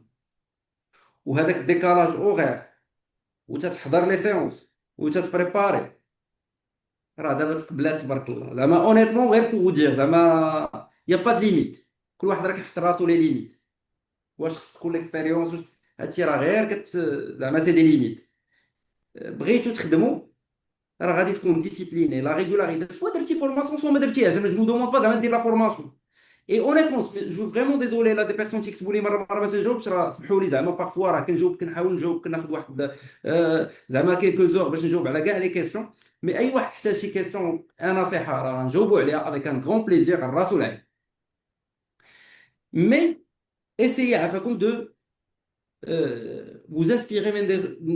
وهذاك الديكالاج أوغير وتتحضر لي سيونس وتتبريباري راه دابا تقبلات تبارك الله زعما اونيتمون غير بوغ دير زعما يا با دو ليميت كل واحد راه كيحط راسو لي ليميت واش خص تكون ليكسبيريونس هادشي راه غير زعما سي دي ليميت بغيتو تخدموا راه غادي تكون ديسيبليني لا ريغولاريتي سوا درتي فورماسيون سوا ما درتيهاش انا جو مو دوموند با زعما دير لا فورماسيون اي اونيتمون جو فريمون ديزولي لا دي بيرسون تيكتبوا لي مره ما تنجاوبش راه سمحوا لي زعما بارفوا راه كنجاوب كنحاول نجاوب كناخذ واحد زعما كيلكو زور باش نجاوب على كاع لي كيسيون مي اي واحد احتاج شي كيسيون انا نصيحه راه نجاوبوا عليها افيك ان غران بليزير على الراس والعين مي essayez عافاكم دو vous inspirez même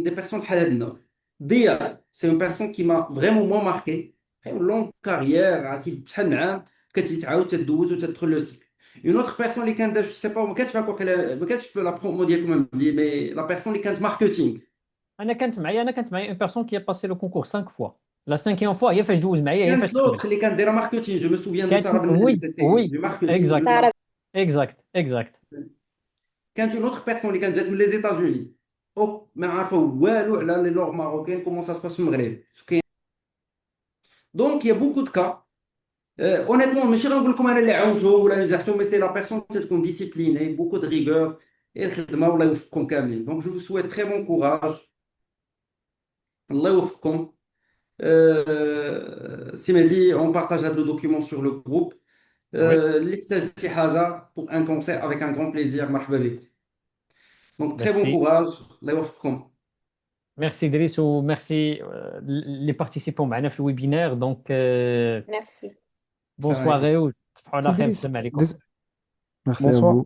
des personnes بحال هاد النوع. Dia, c'est une personne qui m'a vraiment moi marqué. Une longue carrière, عرفتي شحال من عام كتعاود تدوز وتدخل لو سيكل. Une autre personne اللي كانت جو سي با ما كانتش في لا برومو ديالكم مي لا بيرسون اللي كانت ماركتينغ. انا كانت معايا اون بيرسون كي باسي لو كونكور 5 فوا لا 5 فوا هي فاش دوز معايا هي فاش كانت لوتر اللي كانت دايره ماركتينغ جو مي سوفيان دو كانت ساره بن وي سيتي وي du marketing. اكزاكت كانت une autre personne اللي كانت جات من les États-Unis او ما عارفه والو على لي لوغ ماروكين كومون سا سباس في المغرب. دونك يا بوكو دو كا اونيتمون ماشي غنقول لكم انا اللي عاونتهم ولا نجحتهم، مي سي لا بيرسون تكون ديسيبليني بوكو دو ريغور الخدمه. والله يوفقكم كاملين. دونك جو سويت تري بون كوراج. الله يوفقكم. سي مهدي اون بارطاج هاد لو دوكيومون سور لو جروب. Oui, اللي احتاج شي حاجه بور ان كونسير افيك ان غران بليزير مرحبا بكم. دونك تري بون merci. كوراج. الله يوفقكم. Merci Idriss ou merci les participants معنا في الويبينار. Donc Merci. bonne السلام عليكم. soirée وتصبحوا على خير. Idriss, السلام عليكم. merci à Bonsoir. vous.